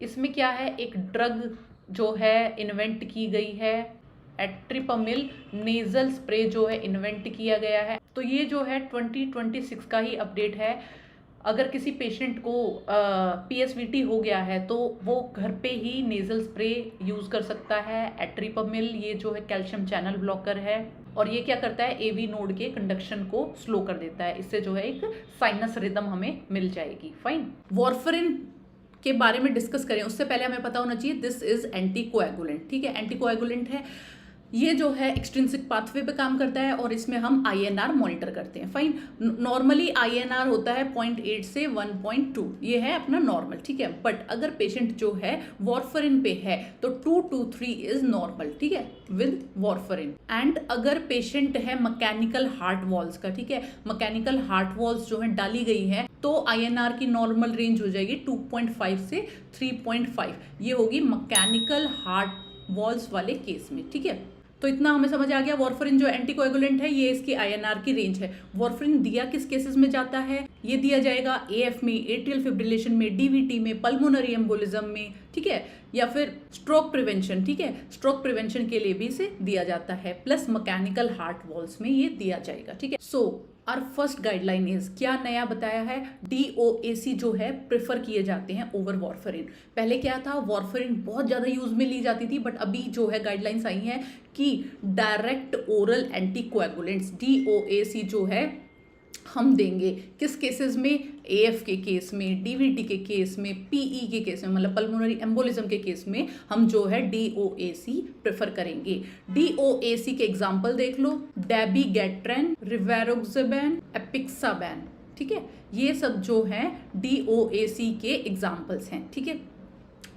इसमें क्या है, एक ड्रग जो है इन्वेंट की गई है, एट्रिपमिल नेजल स्प्रे जो है इन्वेंट किया गया है। तो ये जो है 2026 का ही अपडेट है। अगर किसी पेशेंट को PSVT हो गया है तो वो घर पे ही नेजल स्प्रे यूज कर सकता है। एट्रिपमिल ये जो है कैल्शियम चैनल ब्लॉकर है और ये क्या करता है, AV नोड के कंडक्शन को स्लो कर देता है। इससे जो है एक साइनस रिदम हमें मिल जाएगी, फाइन। वॉरफरिन के बारे में डिस्कस करें उससे पहले हमें पता होना चाहिए दिस इज एंटीकोएगुलेंट, ठीक है। एंटीकोएगुलेंट है, ये जो है एक्सट्रिंसिक पाथवे पे काम करता है और इसमें हम INR मॉनिटर करते हैं, फाइन। नॉर्मली INR होता है 0.8 से 1.2, ये है अपना नॉर्मल, ठीक है। बट अगर पेशेंट जो है वॉरफरिन पे है तो 2 to 3 इज नॉर्मल, ठीक है, विद वॉरफरिन। एंड अगर पेशेंट है मैकेनिकल हार्ट वॉल्स का, ठीक है, मैकेनिकल हार्ट वॉल्स जो है डाली गई है तो INR की नॉर्मल रेंज हो जाएगी 2.5 से 3.5, ये होगी मैकेनिकल हार्ट वॉल्स वाले केस में, ठीक है। तो इतना हमें समझ आ गया, वॉरफरिन जो एंटीकोएगुलेंट है ये इसकी INR की रेंज है। वॉरफरिन दिया किस केसेस में जाता है, ये दिया जाएगा AF में, एट्रियल फिब्रिलेशन में, DVT में, पल्मोनरी एम्बोलिज्म में, ठीक है, या फिर स्ट्रोक प्रिवेंशन, ठीक है, स्ट्रोक प्रिवेंशन के लिए भी इसे दिया जाता है, प्लस मैकेनिकल हार्ट वॉल्स में ये दिया जाएगा, ठीक है। सो और फर्स्ट गाइडलाइन इज, क्या नया बताया है, DOAC जो है प्रेफर किए जाते हैं ओवर वॉरफरिन। पहले क्या था, वॉरफरिन बहुत ज़्यादा यूज में ली जाती थी, बट अभी जो है गाइडलाइंस आई हैं कि डायरेक्ट ओरल एंटीकोएगुलेंट्स DOAC जो है हम देंगे किस केसेस में, AF के केस में, DVT के केस में, PE के केस में, मतलब पल्मोनरी एम्बोलिज्म के केस में हम जो है DOAC प्रेफर करेंगे। DOAC के एग्जांपल देख लो, डेबिगेट्रेन, रिवेरोक्सेबैन, एपिक्साबैन, ठीक है, ये सब जो है DOAC के एग्जांपल्स हैं, ठीक है।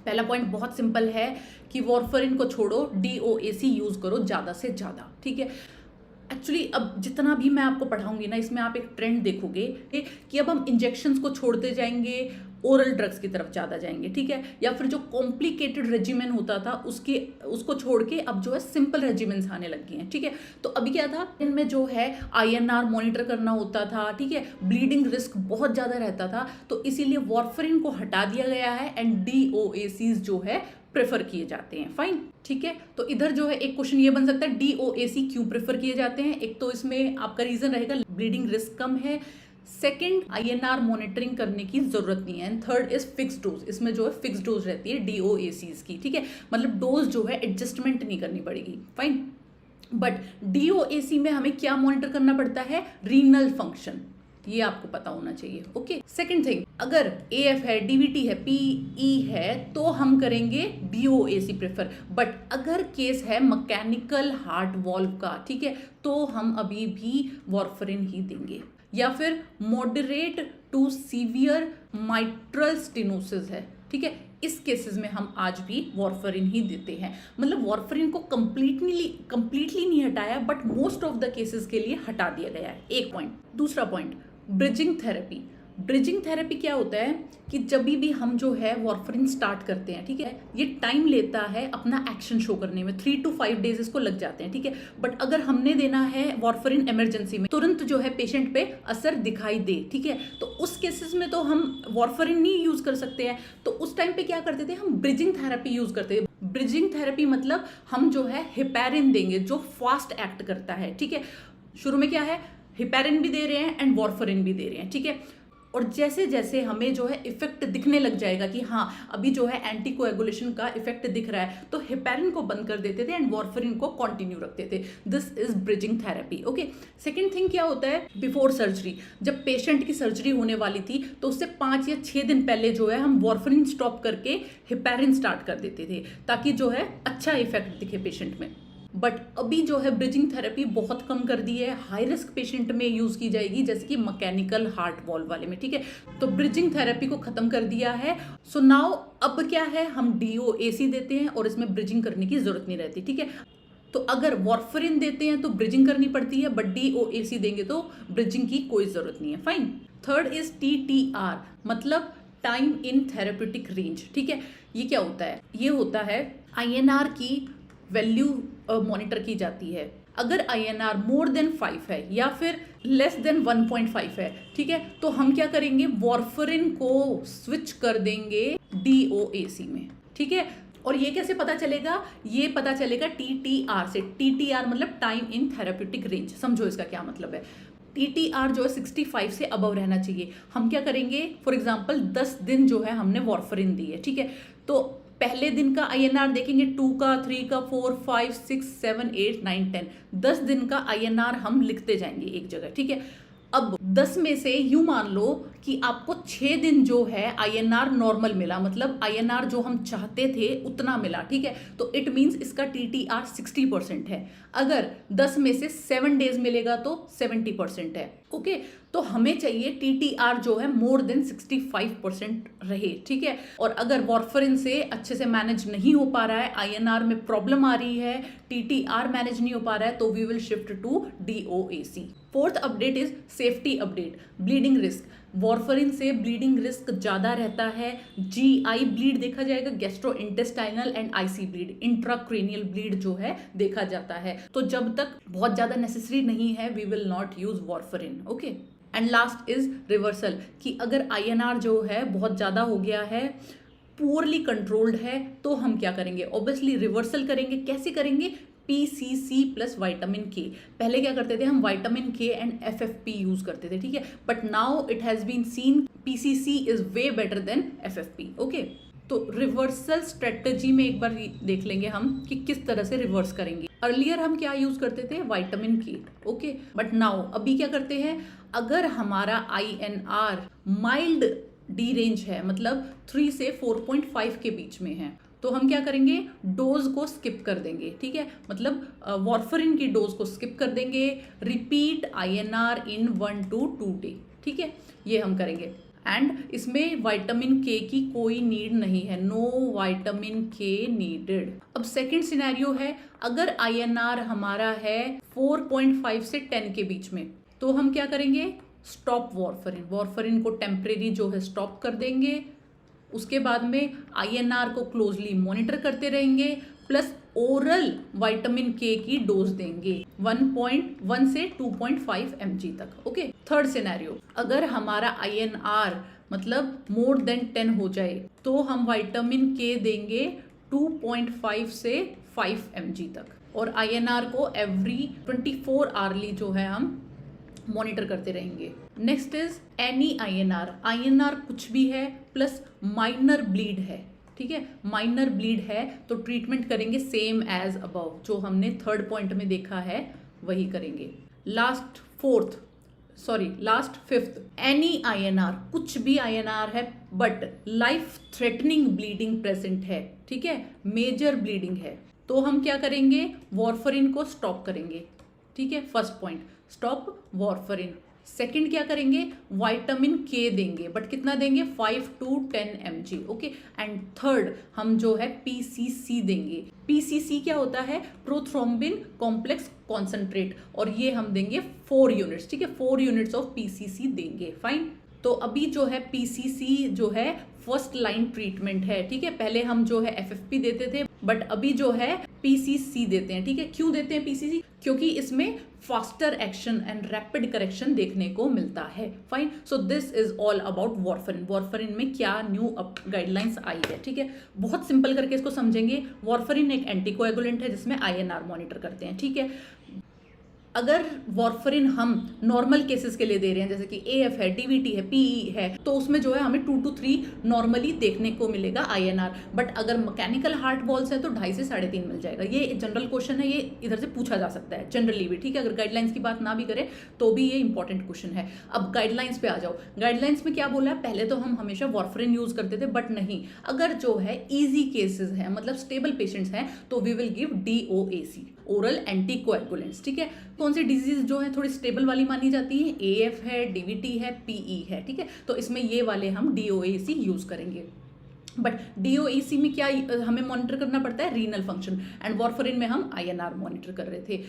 पहला पॉइंट बहुत सिंपल है कि वॉरफरिन को छोड़ो, DOAC यूज करो ज़्यादा से ज़्यादा, ठीक है। एक्चुअली अब जितना भी मैं आपको पढ़ाऊंगी ना, इसमें आप एक ट्रेंड देखोगे कि अब हम इंजेक्शंस को छोड़ते जाएंगे, ओरल ड्रग्स की तरफ ज़्यादा जाएंगे, ठीक है, या फिर जो कॉम्प्लिकेटेड रेजिमेंट होता था उसको छोड़ के अब जो है सिंपल रेजिमेंट्स आने लग गए हैं, ठीक है। तो अभी क्या था, इनमें जो है INR मॉनिटर करना होता था, ठीक है, ब्लीडिंग रिस्क बहुत ज़्यादा रहता था, तो इसीलिए वॉरफरिन को हटा दिया गया है एंड DOACs जो है प्रेफर किए जाते हैं, फाइन, ठीक है। तो इधर जो है एक क्वेश्चन ये बन सकता है, DOAC क्यों प्रेफर किए जाते हैं। एक तो इसमें आपका रीजन रहेगा ब्लीडिंग रिस्क कम है, सेकंड INR मॉनिटरिंग करने की जरूरत नहीं है, and third is fix dose, इसमें जो है फिक्स डोज रहती है DOACs की, ठीक है, मतलब डोज जो है एडजस्टमेंट नहीं करनी पड़ेगी, फाइन। बट DOAC में हमें क्या मॉनिटर करना पड़ता है, रीनल फंक्शन, ये आपको पता होना चाहिए, ओके। सेकंड थिंग, अगर AF है, DVT है, PE है तो हम करेंगे DOAC प्रेफर, बट अगर केस है मैकेनिकल हार्ट वॉल्व का, ठीक है, तो हम अभी भी वॉरफरिन ही देंगे। या फिर moderate to severe mitral stenosis है, ठीक है, इस केसेस में हम आज भी वॉरफरिन ही देते हैं। मतलब वॉरफरिन को कंप्लीटली नहीं हटाया, but most of the cases के लिए हटा दिया गया है, एक पॉइंट। दूसरा point, bridging therapy. Bridging therapy क्या होता है कि जब भी हम जो है वॉरफरिन स्टार्ट करते हैं, ठीक है, ये टाइम लेता है अपना एक्शन शो करने में, 3 to 5 डेज इसको लग जाते हैं, ठीक है। बट अगर हमने देना है वॉरफरिन इमरजेंसी में, तुरंत जो है पेशेंट पे असर दिखाई दे, ठीक है, तो उस केसेस में तो हम वॉरफरिन नहीं यूज कर सकते हैं, तो उस टाइम पे क्या करते थे, हम ब्रिजिंग थेरेपी यूज करते थे। ब्रिजिंग थेरेपी मतलब हम जो है हेपेरिन देंगे जो फास्ट एक्ट करता है, ठीक है। शुरू में क्या है, हेपेरिन भी दे रहे हैं एंड वॉरफरिन भी दे रहे हैं, ठीक है। और जैसे जैसे हमें जो है इफेक्ट दिखने लग जाएगा कि हाँ अभी जो है एंटीकोएगुलेशन का इफेक्ट दिख रहा है, तो हेपेरिन को बंद कर देते थे एंड वार्फरिन को कंटिन्यू रखते थे। This is bridging therapy. Okay, second thing क्या होता है, बिफोर सर्जरी, जब पेशेंट की सर्जरी होने वाली थी तो उससे 5 या 6 दिन पहले जो है हम वार्फरिन स्टॉप करके हेपेरिन स्टार्ट कर देते थे, ताकि जो है अच्छा इफेक्ट दिखे पेशेंट में। बट अभी जो है ब्रिजिंग थेरेपी बहुत कम कर दी है, हाई रिस्क पेशेंट में यूज की जाएगी, जैसे कि मैकेनिकल हार्ट वॉल्व वाले में, ठीक है। तो ब्रिजिंग थेरेपी को खत्म कर दिया है। सो नाउ अब क्या है, हम DOAC देते हैं और इसमें ब्रिजिंग करने की जरूरत नहीं रहती, ठीक है। तो अगर वार्फरिन देते हैं तो ब्रिजिंग करनी पड़ती है, बट DOAC देंगे तो ब्रिजिंग की कोई जरूरत नहीं है। फाइन। थर्ड इज TTR, मतलब टाइम इन थेरेप्यूटिक रेंज, ठीक है। ये क्या होता है, ये होता है INR की वैल्यू मॉनिटर की जाती है। अगर INR मोर देन 5 है या फिर लेस देन 1.5 है, ठीक है, तो हम क्या करेंगे, वार्फरिन को स्विच कर देंगे DOAC में, ठीक है। और ये कैसे पता चलेगा, ये पता चलेगा TTR से। TTR मतलब टाइम इन थेरेप्यूटिक रेंज, समझो इसका क्या मतलब है। TTR जो है 65 से अबव रहना चाहिए। हम क्या करेंगे, फॉर एग्जाम्पल 10 दिन जो है हमने वार्फरिन दी है, ठीक है, तो पहले दिन का INR देखेंगे 2 का, 3 का, 4, 5, 6, 7, 8, 9, 10, 10 दिन का INR हम लिखते जाएंगे एक जगह, ठीक है। अब 10 में से यूं मान लो कि आपको 6 दिन जो है INR नॉर्मल मिला, मतलब INR जो हम चाहते थे उतना मिला, ठीक है, तो इट मीन्स इसका TTR 60% है। अगर 10 में से 7 डेज मिलेगा तो 70% है। ओके, तो हमें चाहिए TTR जो है मोर देन 65% रहे, ठीक है। और अगर वार्फरिन से अच्छे से मैनेज नहीं हो पा रहा है, INR में प्रॉब्लम आ रही है, TTR मैनेज नहीं हो पा रहा है, तो we will shift to DOAC। Fourth update is safety update, bleeding risk. Warfarin से ब्लीडिंग रिस्क ज़्यादा रहता है। GI ब्लीड देखा जाएगा, gastrointestinal and IC bleed, intracranial bleed जो है देखा जाता है। तो जब तक बहुत ज़्यादा नेसेसरी नहीं है, we will not use warfarin. Okay, and last is reversal, कि अगर INR जो है बहुत ज़्यादा हो गया है, पुअरली कंट्रोल्ड है, तो हम क्या करेंगे, ऑब्वियसली रिवर्सल करेंगे। कैसे करेंगे, PCC प्लस विटामिन K। पहले क्या करते थे हम, vitamin K and FFP use करते थे, ठीक है, but now it has been seen PCC is way better than FFP। Okay, तो रिवर्सल स्ट्रेटजी में एक बार देख लेंगे हम कि किस तरह से रिवर्स करेंगे। अर्लियर हम क्या यूज करते थे, vitamin K, okay, but now अभी क्या करते हैं, अगर हमारा INR माइल्ड D रेंज है, मतलब 3 से 4.5 के बीच में है, तो हम क्या करेंगे, डोज को स्किप कर देंगे, ठीक है, मतलब वार्फरिन की डोज को स्किप कर देंगे। Repeat INR in 1 to 2 day, ठीक है, ये हम करेंगे। एंड इसमें विटामिन K की कोई नीड नहीं है, नो विटामिन K नीडेड। अब सेकंड सिनेरियो है, अगर INR हमारा है 4.5 से 10 के बीच में, तो हम क्या करेंगे, स्टॉप वार्फरिन, वार्फरिन को टेम्परेरी जो है स्टॉप कर देंगे। उसके बाद में INR को क्लोजली मॉनिटर करते रहेंगे, प्लस ओरल विटामिन K की डोज देंगे 1.1 से 2.5 mg तक। ओके, थर्ड सिनेरियो, अगर हमारा INR मतलब मोर देन 10 हो जाए, तो हम विटामिन K देंगे 2.5 से 5 mg तक, और INR को एवरी 24 आवर्ली जो है हम मॉनिटर करते रहेंगे। नेक्स्ट इज एनी INR कुछ भी है प्लस माइनर ब्लीड है, ठीक है, माइनर ब्लीड है तो ट्रीटमेंट करेंगे सेम एज अबव, जो हमने थर्ड पॉइंट में देखा है वही करेंगे। लास्ट फिफ्थ, एनी INR, कुछ भी INR है but life threatening bleeding present है, ठीक है, मेजर ब्लीडिंग है, तो हम क्या करेंगे, वार्फरिन को स्टॉप करेंगे, ठीक है, first point stop warfarin. Second क्या करेंगे, विटामिन K देंगे, बट कितना देंगे, 5 to 10 mg, okay. And third हम जो है PCC देंगे। PCC क्या होता है, प्रोथ्रोम्बिन कॉम्प्लेक्स कॉन्सेंट्रेट, और ये हम देंगे 4 यूनिट्स, ठीक है, 4 यूनिट्स ऑफ PCC देंगे। फाइन, तो अभी जो है PCC जो है फर्स्ट लाइन ट्रीटमेंट है, ठीक है, पहले हम जो है FFP देते थे, बट अभी जो है PCC देते हैं, ठीक है। क्यों देते हैं PCC, क्योंकि इसमें faster action and rapid correction देखने को मिलता है। Fine, so this is all about warfarin. Warfarin में क्या न्यू गाइडलाइंस आई है, ठीक है, बहुत सिंपल करके इसको समझेंगे। वार्फरिन एक एंटीकोएगुलेंट है जिसमें INR मॉनिटर करते हैं, ठीक है। अगर वार्फरिन हम नॉर्मल केसेस के लिए दे रहे हैं, जैसे कि एएफ है, डीवीटी है, पीई है, तो उसमें जो है हमें 2 to 3 नॉर्मली देखने को मिलेगा आईएनआर। बट अगर मैकेनिकल हार्ट वॉल्स है तो 2.5 से 3.5 मिल जाएगा। ये जनरल क्वेश्चन है, ये इधर से पूछा जा सकता है जनरली भी, ठीक है। अगर गाइडलाइंस की बात ना भी करें तो भी ये इंपॉर्टेंट क्वेश्चन है। अब गाइडलाइंस पे आ जाओ। गाइडलाइंस में क्या बोला है, पहले तो हम हमेशा वार्फरिन यूज करते थे, बट नहीं, अगर जो है ईजी केसेस है, मतलब स्टेबल पेशेंट्स हैं, तो we will give DOAC, oral anticoagulants, ठीक है। कौन सी डिजीज जो है थोड़ी स्टेबल वाली मानी जाती है, एएफ है, डीवीटी है, पीई है, ठीक है। तो इसमें ये वाले हम DOAC यूज करेंगे। बट DOAC में क्या हमें मॉनिटर करना पड़ता है, रीनल फंक्शन, एंड वार्फरिन में हम INR मॉनिटर कर रहे थे।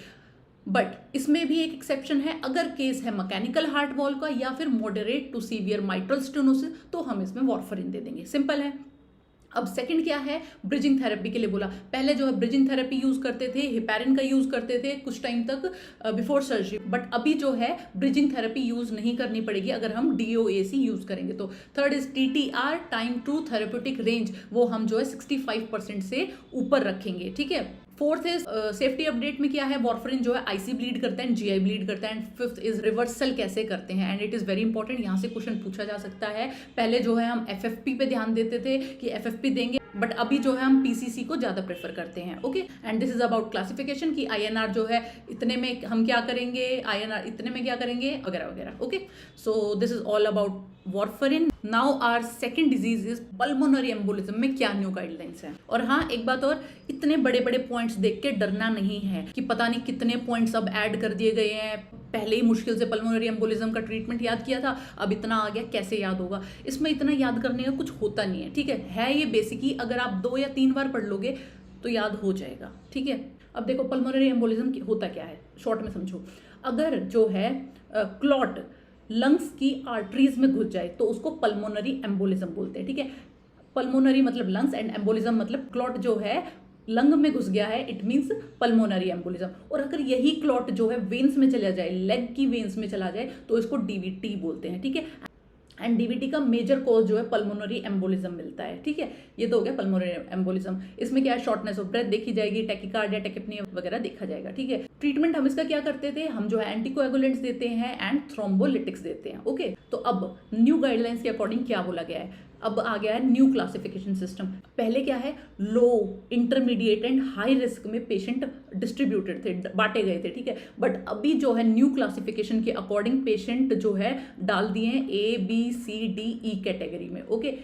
बट इसमें भी एक एक्सेप्शन है, अगर केस है मैकेनिकल हार्ट वॉल का या फिर moderate to severe mitral stenosis, तो हम इसमें वार्फरिन दे देंगे, सिंपल है। अब सेकंड क्या है, ब्रिजिंग थेरेपी के लिए बोला। पहले जो है ब्रिजिंग थेरेपी यूज करते थे, हिपैरिन का यूज करते थे कुछ टाइम तक बिफोर सर्जरी, बट अभी जो है ब्रिजिंग थेरेपी यूज नहीं करनी पड़ेगी अगर हम DOAC यूज करेंगे तो। Third is TTR, time to therapeutic range, वो हम जो है 65% से ऊपर रखेंगे, ठीक है। फोर्थ इज सेफ्टी अपडेट में क्या है, वार्फरिन जो है IC ब्लीड करता है, GI ब्लीड करता है। एंड फिफ्थ इज रिवर्सल कैसे करते हैं, and it is very important, यहाँ से क्वेश्चन पूछा जा सकता है। पहले जो है हम FFP पे ध्यान देते थे कि FFP देंगे, बट अभी जो है हम PCC को ज्यादा प्रेफर करते हैं, okay. And this is about classification की INR जो है इतने में हम क्या करेंगे, INR इतने में क्या करेंगे, वगैरह वगैरह, okay. So this is all about warfarin. Now our second disease is pulmonary embolism में क्या न्यू गाइडलाइंस है। और हाँ, एक बात और, इतने बड़े बड़े पॉइंट्स देख के डरना नहीं है कि पता नहीं कितने पॉइंट्स अब ऐड कर दिए गए हैं। पहले ही मुश्किल से पल्मोनरी एम्बोलिज्म का ट्रीटमेंट याद किया था, अब इतना आ गया, कैसे याद होगा। इसमें इतना याद करने का कुछ होता नहीं है, ठीक है ये बेसिक ही, अगर आप 2 या 3 बार पढ़ लोगे तो याद हो जाएगा, ठीक है। अब देखो पल्मोनरी एम्बोलिज्म होता क्या है, शॉर्ट में समझो। अगर जो है क्लॉट लंग्स की आर्टरीज में घुस जाए तो उसको पल्मोनरी एम्बोलिज्म बोलते हैं, ठीक है। पल्मोनरी मतलब लंग्स एंड एम्बोलिज्म मतलब क्लॉट जो है लंग में घुस गया है, इट मीन्स पल्मोनरी एम्बोलिज्म। और अगर यही क्लॉट जो है वेन्स में चला जाए, लेग की वेन्स में चला जाए, तो इसको DVT बोलते हैं, ठीक है। एंड DVT का मेजर कॉज जो है पल्मोनरी एम्बोलिज्म मिलता है, ठीक है। ये तो हो गया पल्मोनरी एम्बोलिज्म। इसमें क्या है, शॉर्टनेस ऑफ ब्रेथ देखी जाएगी, टैकीकार्डिया, टैकेपनिया वगैरह देखा जाएगा, ठीक है। ट्रीटमेंट हम इसका क्या करते थे, हम जो है एंटीकोएगुलेंट्स देते हैं एंड थ्रोम्बोलिटिक्स देते हैं, ओके। तो अब न्यू गाइडलाइंस के अकॉर्डिंग क्या बोला गया है, अब आ गया है न्यू क्लासिफिकेशन सिस्टम। पहले क्या है, लो, इंटरमीडिएट एंड हाई रिस्क में पेशेंट डिस्ट्रीब्यूटेड थे, बांटे गए थे, ठीक है। बट अभी जो है न्यू क्लासिफिकेशन के अकॉर्डिंग पेशेंट जो है डाल दिए हैं ABCDE कैटेगरी में, ओके।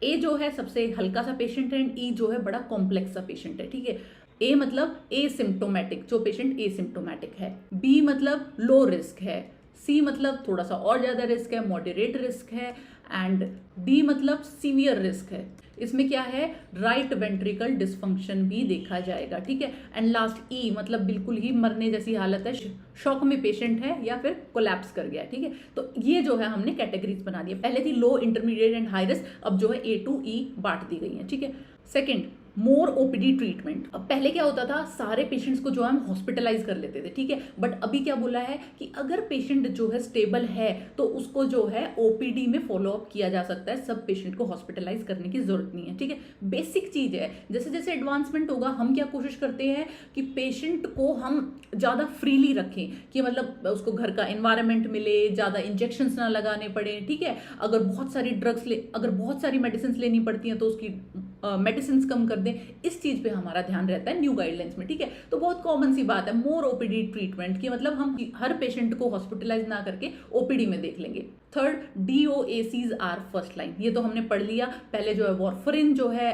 ए जो है सबसे हल्का सा पेशेंट है, एंड ई जो है बड़ा कॉम्प्लेक्स सा पेशेंट है, ठीक है। ए मतलब एसिम्प्टोमेटिक, जो पेशेंट एसिम्प्टोमेटिक है। बी मतलब लो रिस्क है। सी मतलब थोड़ा सा और ज्यादा रिस्क है, मॉडरेट रिस्क है। एंड डी मतलब सीवियर रिस्क है। इसमें क्या है, राइट वेंट्रिकल डिसफंक्शन भी देखा जाएगा, ठीक है। एंड लास्ट ई मतलब बिल्कुल ही मरने जैसी हालत है, शॉक में पेशेंट है या फिर कोलैप्स कर गया, ठीक है। तो ये जो है हमने कैटेगरीज बना दी है। पहले थी लो, इंटरमीडिएट एंड हाई रिस्क, अब जो है A to E बांट दी गई है, ठीक है। सेकेंड, मोर OPD ट्रीटमेंट। अब पहले क्या होता था, सारे पेशेंट्स को जो है हम हॉस्पिटलाइज कर लेते थे, ठीक है। बट अभी क्या बोला है कि अगर पेशेंट जो है स्टेबल है तो उसको जो है OPD में फॉलो अप किया जा सकता है, सब पेशेंट को हॉस्पिटलाइज करने की जरूरत नहीं है, ठीक है। बेसिक चीज है, जैसे जैसे एडवांसमेंट होगा हम क्या कोशिश करते हैं कि पेशेंट को हम ज़्यादा फ्रीली रखें, कि मतलब उसको घर का एनवायरनमेंट मिले, ज़्यादा इंजेक्शंस ना लगाने पड़े, ठीक है। अगर बहुत सारी मेडिसिन लेनी पड़ती हैं तो उसकी मेडिसिन कम कर दें, इस चीज पे हमारा ध्यान रहता है न्यू गाइडलाइंस में, ठीक है। तो बहुत कॉमन सी बात है मोर OPD ट्रीटमेंट की, मतलब हम हर पेशेंट को हॉस्पिटलाइज ना करके OPD में देख लेंगे। Third, DOACs are first line, ये तो हमने पढ़ लिया। पहले जो है वार्फरिन जो है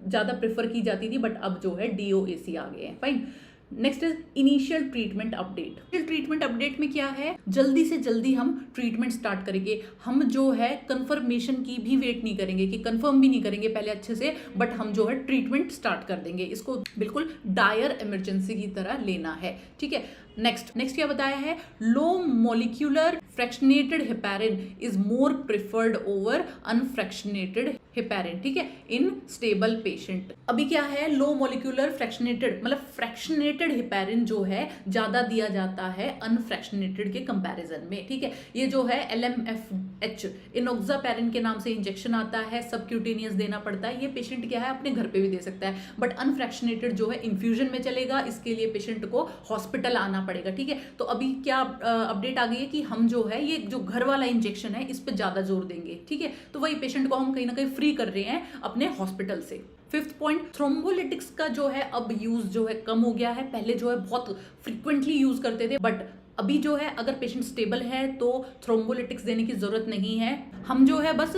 ज्यादा प्रेफर की जाती थी, बट अब जो है DOAC आ गए हैं, fine. Next is initial treatment update. Treatment update में क्या है, जल्दी से जल्दी हम ट्रीटमेंट स्टार्ट करेंगे। हम जो है कंफर्मेशन की भी वेट नहीं करेंगे, कि कंफर्म भी नहीं करेंगे पहले अच्छे से, बट हम जो है ट्रीटमेंट स्टार्ट कर देंगे। इसको बिल्कुल डायर इमरजेंसी की तरह लेना है, ठीक है। नेक्स्ट क्या बताया है, low molecular fractionated heparin is more preferred over unfractionated heparin, ठीक है, इन स्टेबल पेशेंट। अभी क्या है, लो मोलिक्यूलर फ्रैक्शनेटेड मतलब फ्रैक्शनेटेड हेपेरिन जो है ज्यादा दिया जाता है अनफ्रैक्शनेटेड के कंपैरिजन में, ठीक है। ये जो है LMFH इनोक्सापैरिन के नाम से इंजेक्शन आता है, सबक्यूटेनियस देना पड़ता है। ये पेशेंट क्या है अपने घर पे भी दे सकता है, बट अनफ्रैक्शनेटेड जो है इन्फ्यूजन में चलेगा, इसके लिए पेशेंट को हॉस्पिटल आना पड़ेगा, ठीक है। तो अभी क्या अपडेट आ गई है कि हम जो है ये जो घर वाला इंजेक्शन है इस पे ज़्यादा जोर देंगे, ठीक है। तो वही पेशेंट को हम कहीं ना कहीं फ्री कर रहे हैं अपने हॉस्पिटल से। फिफ्थ पॉइंट, थ्रोम्बोलिटिक्स का जो है अब यूज जो है कम हो गया है। पहले जो है बहुत फ्रिक्वेंटली यूज करते थे, बट अभी जो है अगर पेशेंट स्टेबल है तो थ्रोम्बोलिटिक्स देने की जरूरत नहीं है। हम जो है बस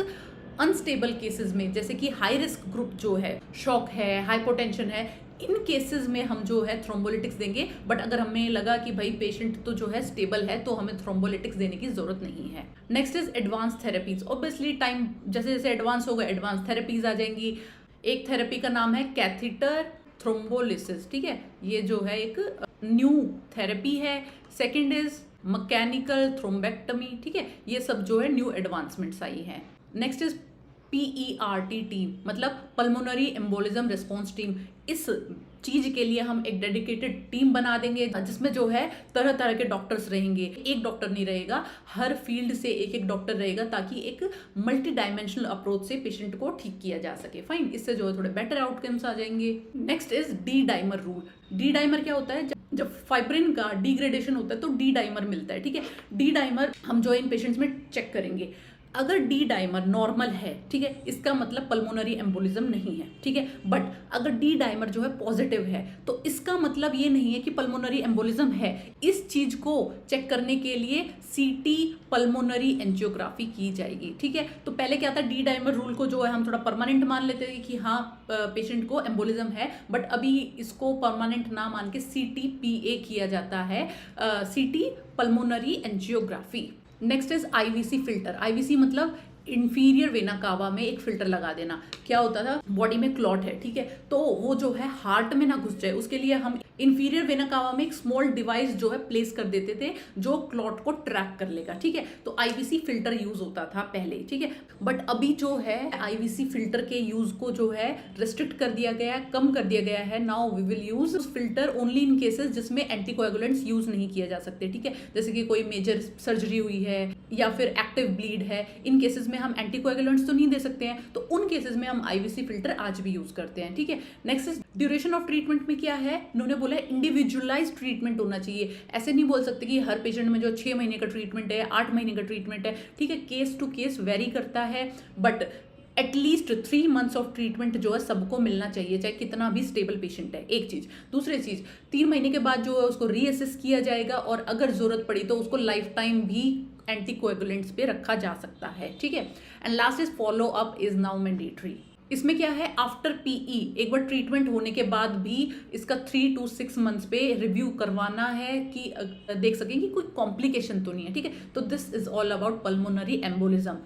अनस्टेबल केसेस में, जैसे कि हाई रिस्क ग्रुप जो है, शॉक है, हाइपोटेंशन है, इन केसेस में हम जो है थ्रोम्बोलिटिक्स देंगे। बट अगर हमें लगा कि भाई पेशेंट तो जो है स्टेबल है तो हमें थ्रोम्बोलिटिक्स देने की जरूरत नहीं है। Next is advance therapies. Obviously time जैसे जैसे एडवांस होगा एडवांस थेरेपीज आ जाएंगी। एक थेरेपी का नाम है कैथीटर थ्रोम्बोलिसिस, ठीक है। ये जो है एक न्यू थेरेपी है। सेकेंड इज मैकेनिकल थ्रोम्बेक्टमी, ठीक है। ये सब जो है न्यू एडवांसमेंट्स आई हैं। नेक्स्ट इज PERT टीम, मतलब पल्मोनरी एम्बोलिज्म रिस्पॉन्स टीम। इस चीज के लिए हम एक डेडिकेटेड टीम बना देंगे जिसमें जो है तरह तरह के डॉक्टर्स रहेंगे। एक डॉक्टर नहीं रहेगा, हर फील्ड से एक एक डॉक्टर रहेगा, ताकि एक मल्टी डायमेंशनल अप्रोच से पेशेंट को ठीक किया जा सके। फाइन, इससे जो है थोड़े बेटर आउटकम्स आ जाएंगे। Next is D dimer rule. D dimer क्या होता है? जब फाइब्रिन का डिग्रेडेशन होता है तो डी डाइमर मिलता है, ठीक है। डी डाइमर हम जो इन पेशेंट्स में चेक करेंगे। अगर डी डाइमर नॉर्मल है, ठीक है, इसका मतलब पल्मोनरी एम्बोलिज्म नहीं है, ठीक है। बट अगर डी डाइमर जो है पॉजिटिव है तो इसका मतलब ये नहीं है कि पल्मोनरी एम्बोलिज्म है। इस चीज को चेक करने के लिए CT पल्मोनरी एंजियोग्राफी की जाएगी, ठीक है। तो पहले क्या था, डी डाइमर रूल को जो है हम थोड़ा परमानेंट मान लेते थे कि हाँ पेशेंट को एम्बोलिज्म है, बट अभी इसको परमानेंट ना मान के CTPA किया जाता है, CT pulmonary angiography. Next is IVC filter. IVC मतलब इंफीरियर वेना कावा में एक फिल्टर लगा देना। क्या होता था, बॉडी में क्लॉट है, ठीक है, तो वो जो है हार्ट में ना घुस जाए उसके लिए हम इंफीरियर वेना कावा में एक स्मॉल डिवाइस जो है प्लेस कर देते थे जो क्लॉट को ट्रैक कर लेगा, ठीक है। तो IVC फिल्टर यूज होता था पहले, ठीक है। बट अभी जो है IVC फिल्टर के यूज को जो है रिस्ट्रिक्ट कर दिया गया है, कम कर दिया गया है। Now we will use filter only in cases जिसमें एंटीकोएगुलेंट्स यूज नहीं किया जा सकते, ठीक है। जैसे कि कोई मेजर सर्जरी हुई है या फिर एक्टिव ब्लीड है, इन केसेस में हम एंटीकोएगुलेंट्स तो नहीं दे सकते हैं, तो उन केसेस में हम IVC फिल्टर आज भी यूज करते हैं, ठीक है। Next is duration of treatment में क्या है, इन्होंने बोला इंडिविजुअलाइज्ड ट्रीटमेंट होना चाहिए। ऐसे नहीं बोल सकते कि हर पेशेंट में जो 6 महीने का ट्रीटमेंट है, 8 महीने का ट्रीटमेंट है, ठीक है। केस टू केस वेरी करता है, but at least 3 months of treatment जो है सबको मिलना चाहिए, चाहे कितना भी स्टेबल पेशेंट है। एक चीज। दूसरी चीज, 3 महीने के बाद जो है उसको रीअसेस किया जाएगा और अगर जरूरत पड़ी तो उसको लाइफ टाइम भी एंटीकोएगुलेंट्स पे रखा जा सकता है, ठीक है। And last is follow up is now mandatory. इसमें क्या है, आफ्टर PE एक बार ट्रीटमेंट होने के बाद भी इसका 3 to 6 मंथ्स पे रिव्यू करवाना है कि देख सकें कि कोई कॉम्प्लिकेशन तो नहीं है, ठीक है। तो this is all about pulmonary embolism.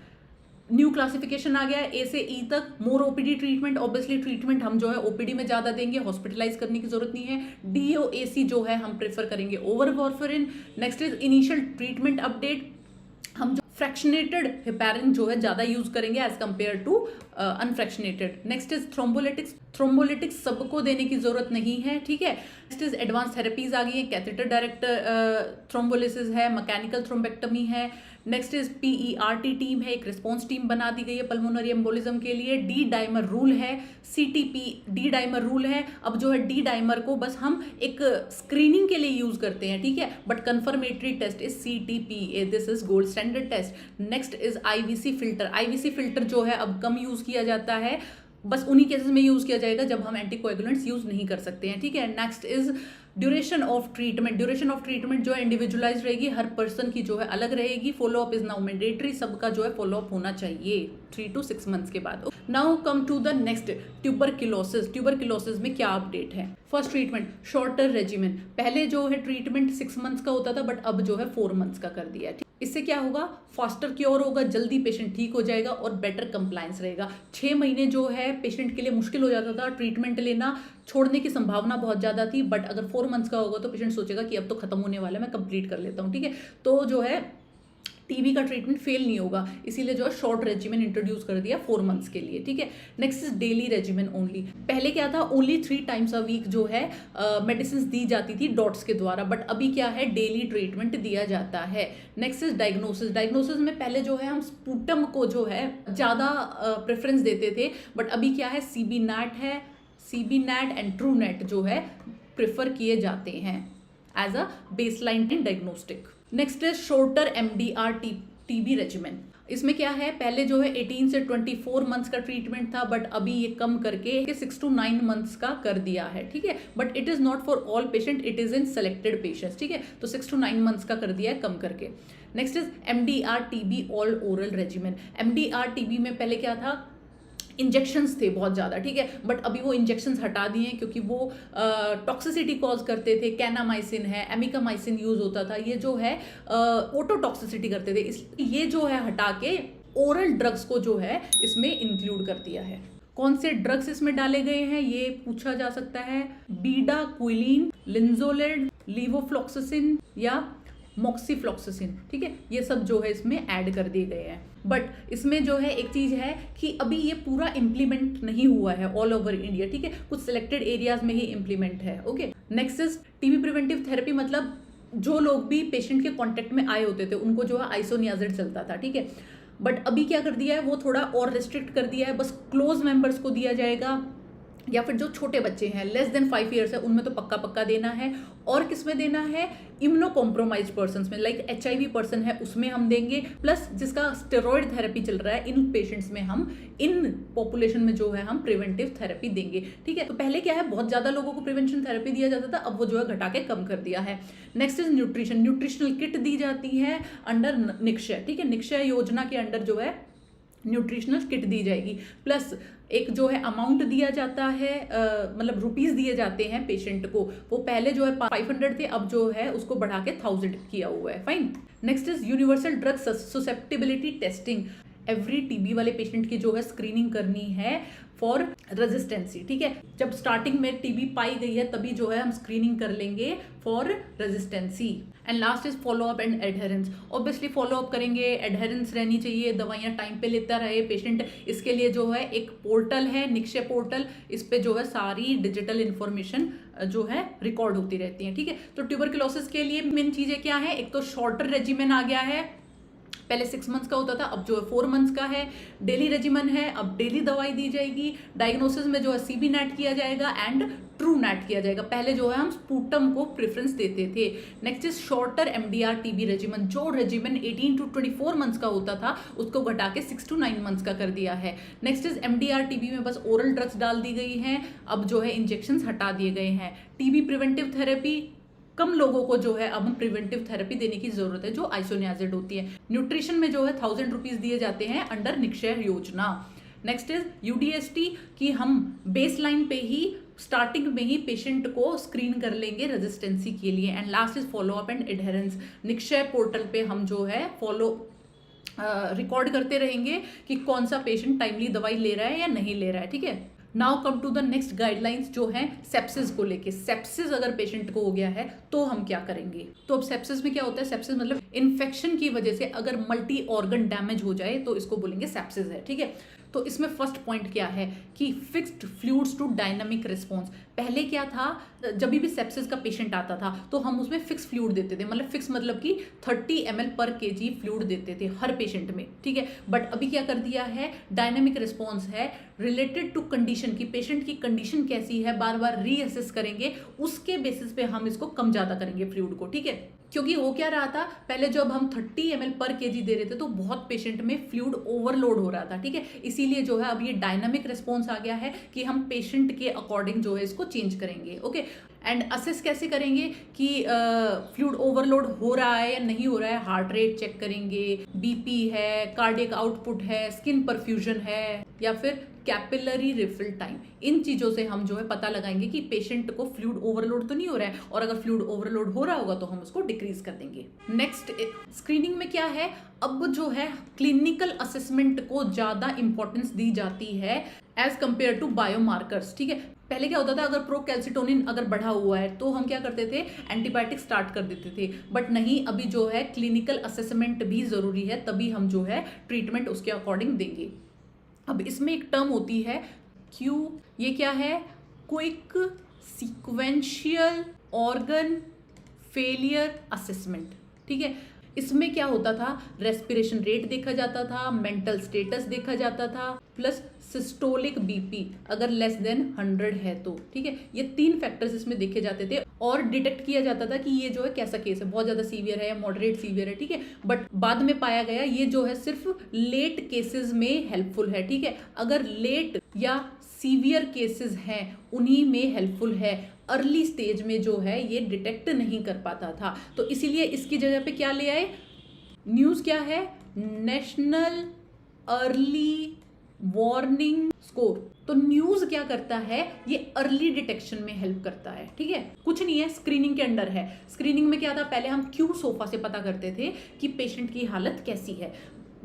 New classification आ गया है A से E तक। More OPD treatment, obviously treatment हम जो है OPD में ज्यादा देंगे, हॉस्पिटलाइज करने की जरूरत नहीं है। DOAC जो है हम प्रेफर करेंगे over warfarin. Next is initial treatment update, हम जो फ्रैक्शनेटेड हेपारिन जो है ज्यादा यूज करेंगे as compared to unfractionated. Next is thrombolytics. Thrombolytics सबको देने की जरूरत नहीं है, ठीक है। नेक्स्ट इज एडवांस थेरेपीज आ गई है, कैथेटर डायरेक्ट थ्रोम्बोलिसिस है, मैकेनिकल थ्रोम्बेक्टमी है। नेक्स्ट इज PERT टीम है, एक रिस्पॉन्स टीम बना दी गई है पल्मोनरी एम्बोलिज्म के लिए। डी डाइमर रूल है, CTP डी डाइमर रूल है। अब जो है डी डाइमर को बस हम एक स्क्रीनिंग के लिए यूज करते हैं, ठीक है, but confirmatory test is CTPA, this is gold standard test. Next is IVC filter. IVC filter जो है अब कम यूज किया जाता है, बस उन्हीं केसेस में यूज किया जाएगा जब हम एंटीकोएगुलेंट्स यूज नहीं कर सकते हैं, ठीक है। Next is duration of treatment. Duration of treatment जो है इंडिविजुअलाइज रहेगी, हर पर्सन की जो है अलग रहेगी। Follow up is now mandatory, सबका जो है फॉलो अप होना चाहिए 3 to 6 मंथ्स के बाद। Now come to the next, tuberculosis. Tuberculosis में क्या अपडेट है? First treatment shorter regimen. पहले जो है ट्रीटमेंट 6 मंथ्स का होता था, बट अब जो है 4 मंथ्स का कर दिया है। इससे क्या होगा, फास्टर क्योर होगा, जल्दी पेशेंट ठीक हो जाएगा और बेटर कंप्लायंस रहेगा। 6 महीने जो है पेशेंट के लिए मुश्किल हो जाता था, ट्रीटमेंट लेना, छोड़ने की संभावना बहुत ज्यादा थी, बट अगर 4 मंथ्स का होगा तो पेशेंट सोचेगा कि अब तो खत्म होने वाला है, मैं कंप्लीट कर लेता हूँ, ठीक है। तो जो है TB का ट्रीटमेंट फेल नहीं होगा, इसीलिए जो है शॉर्ट रेजिमेन इंट्रोड्यूस कर दिया 4 मंथ्स के लिए, ठीक है। Next is daily regimen only. पहले क्या था, ओनली 3 टाइम्स अ वीक जो है मेडिसिन दी जाती थी डॉट्स के द्वारा, बट अभी क्या है, डेली ट्रीटमेंट दिया जाता है। Next is diagnosis. डायग्नोसिस में पहले जो है हम स्पूटम को जो है ज्यादा प्रेफरेंस देते थे, बट अभी क्या है, CB NAT है, CB NAT एंड TrueNAT जो है प्रेफर किए जाते हैं। As a baseline in diagnostic. Next is shorter MDR TB regimen. इसमें क्या है, पहले जो है 18 से 24 मंथ्स का ट्रीटमेंट था, बट अभी ये कम करके 6 to 9 मंथ्स का कर दिया है, ठीक है। But it is not for all patient, it is in selected patients, ठीक है। तो 6 to 9 मंथ्स का कर दिया है कम करके। Next is MDR TB all oral regimen. MDR TB में पहले क्या था, इंजेक्शंस थे बहुत ज़्यादा, ठीक है, बट अभी वो इंजेक्शंस हटा दिए हैं क्योंकि वो टॉक्सिसिटी कॉज करते थे। कैनामाइसिन है, एमिकामाइसिन यूज होता था, ये जो है ओटोटॉक्सिसिटी करते थे, इसलिए ये जो है हटा के ओरल ड्रग्स को जो है इसमें इंक्लूड कर दिया है। कौन से ड्रग्स इसमें डाले गए हैं ये पूछा जा सकता है, बीडाक्विलिन, लिंजोलेड, लीवोफ्लॉक्सासिन या मॉक्सीफ्लॉक्सासिन, ठीक है, ये सब जो है इसमें ऐड कर दिए गए हैं। बट इसमें जो है एक चीज़ है कि अभी ये पूरा इम्प्लीमेंट नहीं हुआ है ऑल ओवर इंडिया, ठीक है, कुछ सिलेक्टेड एरियाज में ही इम्प्लीमेंट है। Okay, next is TB preventive therapy, मतलब जो लोग भी पेशेंट के कॉन्टेक्ट में आए होते थे उनको जो है आइसोनियाजिड चलता था, ठीक है, बट अभी क्या कर दिया है, वो थोड़ा और रिस्ट्रिक्ट कर दिया है, बस क्लोज मेंबर्स को दिया जाएगा, या फिर जो छोटे बच्चे हैं लेस देन 5 ईयर्स है उनमें तो पक्का देना है। और किस में देना है, इम्यूनो कॉम्प्रोमाइज पर्सन्स में, लाइक HIV पर्सन है उसमें हम देंगे, प्लस जिसका स्टेरॉइड थेरेपी चल रहा है इन पेशेंट्स में हम इन पॉपुलेशन में जो है हम प्रिवेंटिव थेरेपी देंगे, ठीक है। तो पहले क्या है, बहुत ज्यादा लोगों को प्रिवेंशन थेरेपी दिया जाता था, अब वो जो है घटा के कम कर दिया है। Next is nutrition. Nutritional kit दी जाती है अंडर निक्षय, ठीक है, निक्षय योजना के अंडर जो है न्यूट्रिशनल किट दी जाएगी, प्लस एक जो है अमाउंट दिया जाता है, मतलब रुपीस दिए जाते हैं पेशेंट को, वो पहले जो है 500 थे, अब जो है उसको बढ़ा के 1000 किया हुआ है। Fine. Next is universal drug susceptibility testing. Every TB वाले पेशेंट की जो है स्क्रीनिंग करनी है फॉर रेजिस्टेंसी, ठीक है। जब स्टार्टिंग में TB पाई गई है तभी जो है हम स्क्रीनिंग कर लेंगे for resistancy. And last is follow up and adherence. Obviously follow up करेंगे, एडहेरेंस रहनी चाहिए, दवाइयाँ टाइम पे लेता रहे पेशेंट। इसके लिए जो है एक पोर्टल है, निक्षय पोर्टल, इस पे जो है सारी डिजिटल इंफॉर्मेशन जो है रिकॉर्ड होती रहती है, ठीक है। तो ट्यूबरकुलोसिस के लिए मेन चीजें क्या है, एक तो शॉर्टर रेजिमेन आ गया है, पहले 6 मंथ्स का होता था, अब जो है 4 मंथ्स का है। डेली रेजिमेन है, अब डेली दवाई दी जाएगी। डायग्नोसिस में जो है CB नेट किया जाएगा एंड ट्रू नेट किया जाएगा। पहले जो है हम स्पूटम को प्रेफरेंस देते थे। Next is shorter MDR TB regimen. जो रेजिमेन 18 to 24 मंथ्स का होता था उसको घटा के 6 to 9 मंथ्स का कर दिया है। नेक्स्ट इज MDR TB में बस ओरल ड्रग्स डाल दी गई हैं, अब जो है इंजेक्शन हटा दिए गए हैं। TB प्रिवेंटिव थेरेपी कम लोगों को जो है अब हम प्रिवेंटिव थेरेपी देने की जरूरत है जो आइसोनियाजिड होती है। न्यूट्रिशन में जो है 1000 रुपीज दिए जाते हैं अंडर निक्षय योजना। नेक्स्ट इज UDST की हम बेस लाइन पे ही स्टार्टिंग में ही पेशेंट को स्क्रीन कर लेंगे रेजिस्टेंसी के लिए। And last is follow up and adherence. Nikshay portal पे हम जो है रिकॉर्ड करते रहेंगे कि कौन सा पेशेंट टाइमली दवाई ले रहा है या नहीं ले रहा है, ठीक है। Now come to the next guidelines जो है सेप्सिस को लेके। सेप्सिस अगर पेशेंट को हो गया है तो हम क्या करेंगे, तो अब सेप्सिस में क्या होता है, सेप्सिस मतलब इन्फेक्शन की वजह से अगर मल्टी ऑर्गन डैमेज हो जाए तो इसको बोलेंगे सेप्सिस है, ठीक है। तो इसमें फर्स्ट पॉइंट क्या है कि fixed fluids to dynamic response. पहले क्या था, जब भी सेप्सिस का पेशेंट आता था तो हम उसमें फिक्स फ्लूइड देते थे, मतलब फिक्स मतलब कि 30 ml पर kg फ्लूइड देते थे हर पेशेंट में, ठीक है। बट अभी क्या कर दिया है, डायनामिक रिस्पॉन्स है, रिलेटेड टू कंडीशन की पेशेंट की कंडीशन कैसी है बार बार रीअसेस करेंगे, उसके बेसिस पे हम इसको कम ज्यादा करेंगे फ्लूइड को, ठीक है। क्योंकि हो क्या रहा था, पहले जब हम 30 ml पर kg दे रहे थे तो बहुत पेशेंट में फ्लूइड ओवरलोड हो रहा था, ठीक है। इसीलिए जो है अब ये डायनामिक रिस्पॉन्स आ गया है कि हम पेशेंट के अकॉर्डिंग जो है इसको चेंज करेंगे, ओके। एंड असेस कैसे करेंगे कि फ्लूइड ओवरलोड हो रहा है या नहीं हो रहा है, हार्ट रेट चेक करेंगे, BP है, कार्डियक आउटपुट है, स्किन परफ्यूजन है, या फिर कैपिलरी रिफिल टाइम। इन चीजों से हम जो है पता लगाएंगे कि पेशेंट को फ्लूइड ओवरलोड तो नहीं हो रहा है, और अगर फ्लूइड ओवरलोड हो रहा होगा तो हम उसको डिक्रीज कर देंगे। नेक्स्ट स्क्रीनिंग में क्या है, अब जो है क्लिनिकल असेसमेंट को ज्यादा इंपॉर्टेंस दी जाती है एज कंपेयर टू बायोमार्कर्स, ठीक है। पहले क्या होता था, अगर प्रोकैल्सिटोनिन अगर बढ़ा हुआ है तो हम क्या करते थे, एंटीबायोटिक स्टार्ट कर देते थे, बट नहीं, अभी जो है क्लिनिकल असेसमेंट भी जरूरी है, तभी हम जो है ट्रीटमेंट उसके अकॉर्डिंग देंगे। अब इसमें एक टर्म होती है क्यू, ये क्या है, quick sequential organ failure assessment, ठीक है। इसमें क्या होता था, रेस्पिरेशन रेट देखा जाता था, मेंटल स्टेटस देखा जाता था, प्लस सिस्टोलिक बीपी अगर लेस देन 100 है तो, ठीक है। ये 3 फैक्टर्स इसमें देखे जाते थे और डिटेक्ट किया जाता था कि ये जो है कैसा केस है, बहुत ज्यादा सीवियर है या मॉडरेट सीवियर है, ठीक है। बट बाद में पाया गया ये जो है सिर्फ लेट केसेस में हेल्पफुल है, ठीक है। अगर लेट या सीवियर केसेस हैं उन्हीं में हेल्पफुल है, अर्ली स्टेज में जो है ये डिटेक्ट नहीं कर पाता था। तो इसीलिए इसकी जगह पे क्या ले आए, न्यूज क्या है, नेशनल अर्ली वार्निंग स्कोर। तो न्यूज क्या करता है, ये अर्ली डिटेक्शन में हेल्प करता है, ठीक है। कुछ नहीं है, स्क्रीनिंग के अंडर है। स्क्रीनिंग में क्या था, पहले हम क्यू सोफा से पता करते थे कि पेशेंट की हालत कैसी है,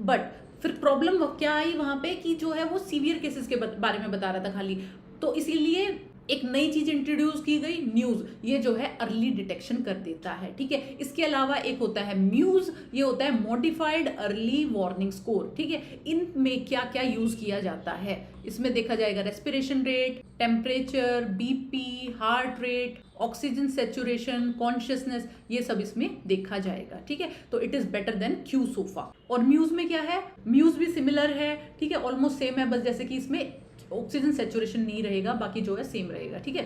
बट फिर प्रॉब्लम क्या आई वहां पे कि जो है वो सीवियर केसेस के बारे में बता रहा था खाली। तो इसीलिए एक नई चीज इंट्रोड्यूस की गई, न्यूज, ये जो है अर्ली डिटेक्शन कर देता है, ठीक है। इसके अलावा एक होता है म्यूज, ये होता है मॉडिफाइड अर्ली वार्निंग स्कोर, ठीक है। इनमें क्या क्या यूज किया जाता है, इसमें देखा जाएगा respiration rate, temperature, BP, heart rate, oxygen saturation, consciousness, ये सब इसमें देखा जाएगा, ठीक है। तो it is better than Q sofa. और म्यूज में क्या है, म्यूज भी सिमिलर है, ठीक है, ऑलमोस्ट सेम है, बस जैसे कि इसमें ऑक्सीजन सेचुरेशन नहीं रहेगा, बाकी जो है सेम रहेगा, ठीक है।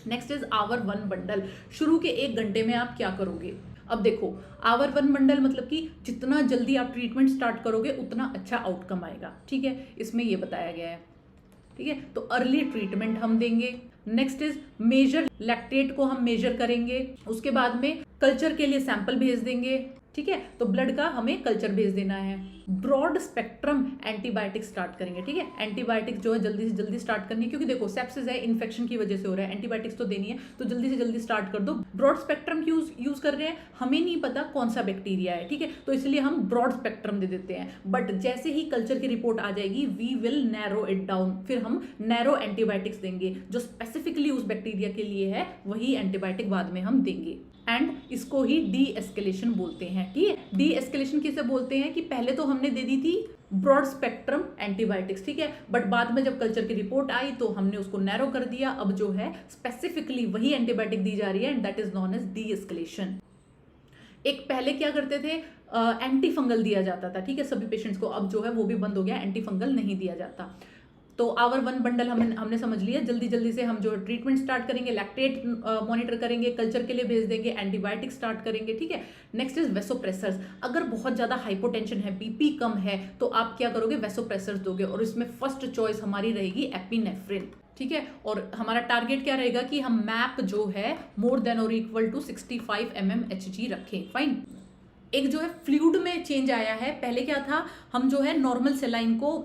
Next is hour 1 bundle. शुरू के 1 घंटे में आप क्या करोगे। अब देखो, आवर 1 बंडल मतलब कि जितना जल्दी आप ट्रीटमेंट स्टार्ट करोगे उतना अच्छा आउटकम आएगा, ठीक है। इसमें ये बताया गया है, ठीक है। तो अर्ली ट्रीटमेंट हम देंगे। नेक्स्ट इज मेजर, लैक्टेट को हम मेजर करेंगे। उसके बाद में कल्चर के लिए सैंपल भेज देंगे, ठीक है। तो ब्लड का हमें कल्चर भेज देना है। ब्रॉड स्पेक्ट्रम एंटीबायोटिक स्टार्ट करेंगे, ठीक है। एंटीबायोटिक जो है जल्दी से जल्दी स्टार्ट करनी है, क्योंकि देखो सेप्सिस है, इन्फेक्शन की वजह से हो रहा है, एंटीबायोटिक्स तो देनी है, तो जल्दी से जल्दी स्टार्ट कर दो। ब्रॉड स्पेक्ट्रम यूज कर रहे हैं, हमें नहीं पता कौन सा बैक्टीरिया है, ठीक है, तो इसलिए हम ब्रॉड स्पेक्ट्रम दे देते हैं। बट जैसे ही कल्चर की रिपोर्ट आ जाएगी we will narrow it down, फिर हम नैरो एंटीबायोटिक्स देंगे जो स्पेसिफिकली उस बैक्टीरिया के लिए है, वही एंटीबायोटिक बाद में हम देंगे। एंड इसको ही डी एस्केलेशन बोलते हैं, ठीक है। डी एस्केलेशन किसे बोलते हैं कि पहले तो हमने दे दी थी ब्रॉड स्पेक्ट्रम एंटीबायोटिक्स, ठीक है, बट बाद में जब कल्चर की रिपोर्ट आई तो हमने उसको नैरो कर दिया। अब जो है स्पेसिफिकली वही एंटीबायोटिक दी जा रही है, and that is known as de escalation. एक पहले क्या करते थे, एंटी फंगल दिया जाता था, ठीक है, सभी पेशेंट्स को। अब जो है वो भी बंद हो गया, एंटी फंगल नहीं दिया जाता। तो आवर 1 बंडल हमने समझ लिया। जल्दी जल्दी से हम जो ट्रीटमेंट स्टार्ट करेंगे, लैक्टेट मॉनिटर करेंगे, कल्चर के लिए भेज देंगे, एंटीबायोटिक स्टार्ट करेंगे, ठीक है। Next is vasopressors. अगर बहुत ज्यादा हाइपोटेंशन है, बीपी कम है, तो आप क्या करोगे, वेसोप्रेसर्स दोगे, और इसमें फर्स्ट चॉइस हमारी रहेगी एपिनेफ्रिन, ठीक है। और हमारा टारगेट क्या रहेगा कि हम मैप जो है मोर देन और इक्वल टू 65 mmHg रखें, फाइन। एक जो है फ्लूइड में चेंज आया है, पहले क्या था, हम जो है नॉर्मल सेलाइन को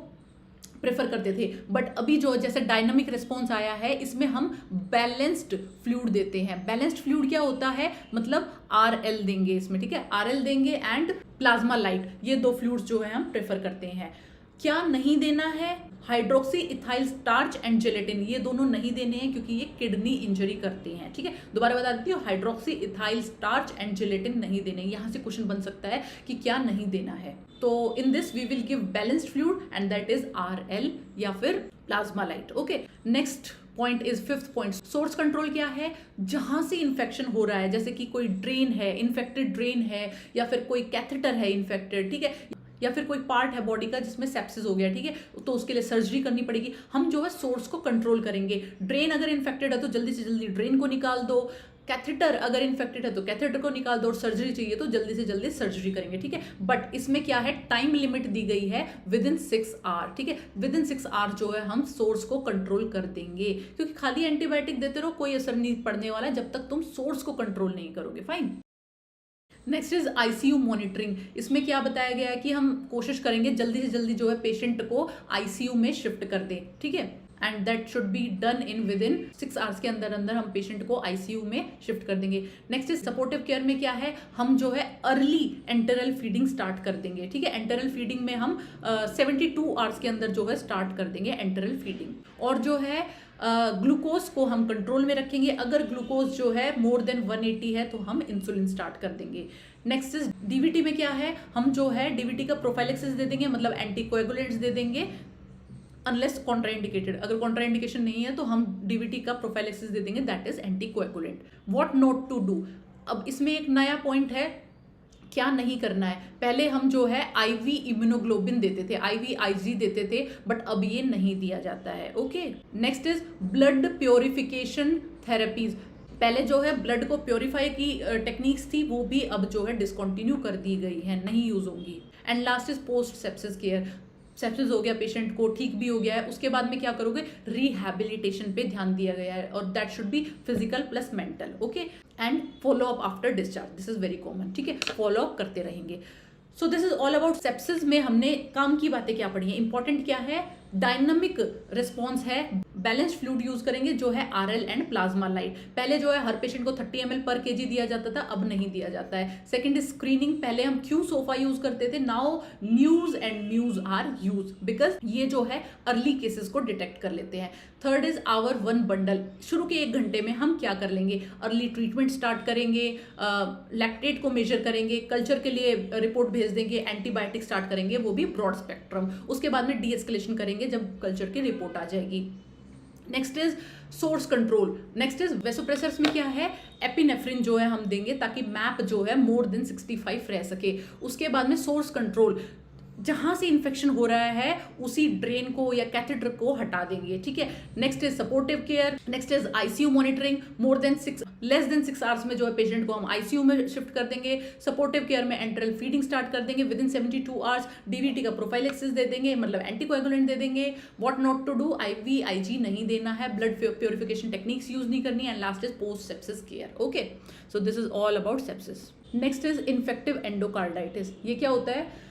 प्रेफर करते थे, बट अभी जो जैसे डायनामिक रिस्पॉन्स आया है इसमें हम बैलेंस्ड फ्लूइड देते हैं। बैलेंस्ड फ्लूइड क्या होता है, मतलब RL देंगे इसमें, ठीक है, RL देंगे एंड प्लाज्मा लाइट, ये 2 फ्लूइड्स जो है हम प्रेफर करते हैं। क्या नहीं देना है, hydroxy ethyl starch and gelatin, ये दोनों नहीं देने हैं क्योंकि ये किडनी इंजरी करते हैं, ठीक है। दोबारा बता देती हूँ, hydroxy ethyl starch and gelatin नहीं देने। यहाँ से क्वेश्चन बन सकता है कि क्या नहीं देना है, तो in this we will give balanced fluid and that is RL या फिर plasma lyte, okay. Next point is 5th point, source control क्या है, जहां से इन्फेक्शन हो रहा है, जैसे कि कोई ड्रेन है, इन्फेक्टेड ड्रेन है, या फिर कोई कैथेटर है इन्फेक्टेड, ठीक है, या फिर कोई पार्ट है बॉडी का जिसमें सेप्सिस हो गया, ठीक है, तो उसके लिए सर्जरी करनी पड़ेगी। हम जो है सोर्स को कंट्रोल करेंगे। ड्रेन अगर इन्फेक्टेड है तो जल्दी से जल्दी ड्रेन को निकाल दो, कैथेटर अगर इन्फेक्टेड है तो कैथेटर को निकाल दो, और सर्जरी चाहिए तो जल्दी से जल्दी सर्जरी करेंगे, ठीक है। बट इसमें क्या है, टाइम लिमिट दी गई है विदिन 6 आवर, ठीक है। विदिन 6 आवर जो है हम सोर्स को कंट्रोल कर देंगे, क्योंकि खाली एंटीबायोटिक देते रहो कोई असर नहीं पड़ने वाला जब तक तुम सोर्स को कंट्रोल नहीं करोगे, fine. Next is ICU monitoring. इसमें क्या बताया गया है कि हम कोशिश करेंगे जल्दी से जल्दी जो है पेशेंट को ICU में शिफ्ट कर दें, ठीक है, and that should be done in within 6 hours के अंदर अंदर हम पेशेंट को ICU में शिफ्ट कर देंगे। नेक्स्ट इज सपोर्टिव केयर में क्या है, हम जो है अर्ली एंटेरल फीडिंग स्टार्ट कर देंगे, ठीक है। एंटेरल फीडिंग में हम 72 आवर्स के अंदर जो है स्टार्ट कर देंगे एंटेरल फीडिंग। और जो है ग्लूकोज को हम कंट्रोल में रखेंगे। अगर ग्लूकोज जो है मोर देन 180 है तो हम इंसुलिन स्टार्ट कर देंगे। नेक्स्ट इज DVT में क्या है, हम जो है DVT का प्रोफाइलेक्सिस दे देंगे, मतलब एंटीकोएगुलेंट्स दे देंगे अनलेस कॉन्ट्राइंडिकेटेड। अगर कॉन्ट्राइंडिकेशन नहीं है तो हम DVT का प्रोफाइलेक्सिस दे देंगे, that is anticoagulant. What not to do, अब इसमें एक नया पॉइंट है क्या नहीं करना है, पहले हम जो है आईवी इम्यूनोग्लोबिन देते थे, आईवी आईजी देते थे, बट अब ये नहीं दिया जाता है। Okay, next is blood purification therapies. पहले जो है ब्लड को प्योरीफाई की टेक्निक्स थी, वो भी अब जो है डिसकंटिन्यू कर दी गई है, नहीं यूज होंगी। And last is post sepsis care. Sepsis हो गया पेशेंट को, ठीक भी हो गया है, उसके बाद में क्या करोगे, रिहैबिलिटेशन पे ध्यान दिया गया है, और that should be physical plus mental. Okay, and follow up after discharge, this is very common. ठीक है, फॉलो अप करते रहेंगे। सो this is all about sepsis में हमने काम की बातें क्या पढ़ी है। इंपॉर्टेंट क्या है, डायनामिक रिस्पॉन्स है, बैलेंस फ्लूइड यूज करेंगे जो है आरएल एंड प्लाज्मा लाइट। पहले जो है हर पेशेंट को 30 ml पर केजी दिया जाता था, अब नहीं दिया जाता है। सेकंड इज स्क्रीनिंग, पहले हम क्यू सोफा यूज करते थे, now news and muse are use, because ये जो है अर्ली केसेस को डिटेक्ट कर लेते हैं। Third is hour one bundle, शुरू के 1 घंटे में हम क्या कर लेंगे, अर्ली ट्रीटमेंट स्टार्ट करेंगे, लैक्टेट को मेजर करेंगे, कल्चर के लिए रिपोर्ट भेज देंगे, एंटीबायोटिक स्टार्ट करेंगे, वो भी ब्रॉड स्पेक्ट्रम। उसके बाद में डी एस्केलेशन करेंगे जब कल्चर की रिपोर्ट आ जाएगी। Next is source control. Next is vasopressors में क्या है, एपिनेफ्रिन जो है हम देंगे ताकि मैप जो है मोर देन 65 रह सके। उसके बाद में सोर्स कंट्रोल, जहां से इन्फेक्शन हो रहा है उसी ड्रेन को या कैथेटर को हटा देंगे। ठीक है, next is supportive care. Next is ICU monitoring, less than 6 hours में जो है पेशेंट को हम आईसीयू में शिफ्ट कर देंगे। सपोर्टिव केयर में एंटरल फीडिंग स्टार्ट कर देंगे विद इन 72 आवर्स। डीवीटी का प्रोफाइलेक्सिस दे देंगे, मतलब एंटीकोएगुलेंट दे देंगे। What not to do, IV IG नहीं देना है, ब्लड प्योरिफिकेशन टेक्निक्स यूज नहीं करनी। And last is post sepsis care. Okay, so this is all about sepsis. Next is infective endocarditis. ये क्या होता है,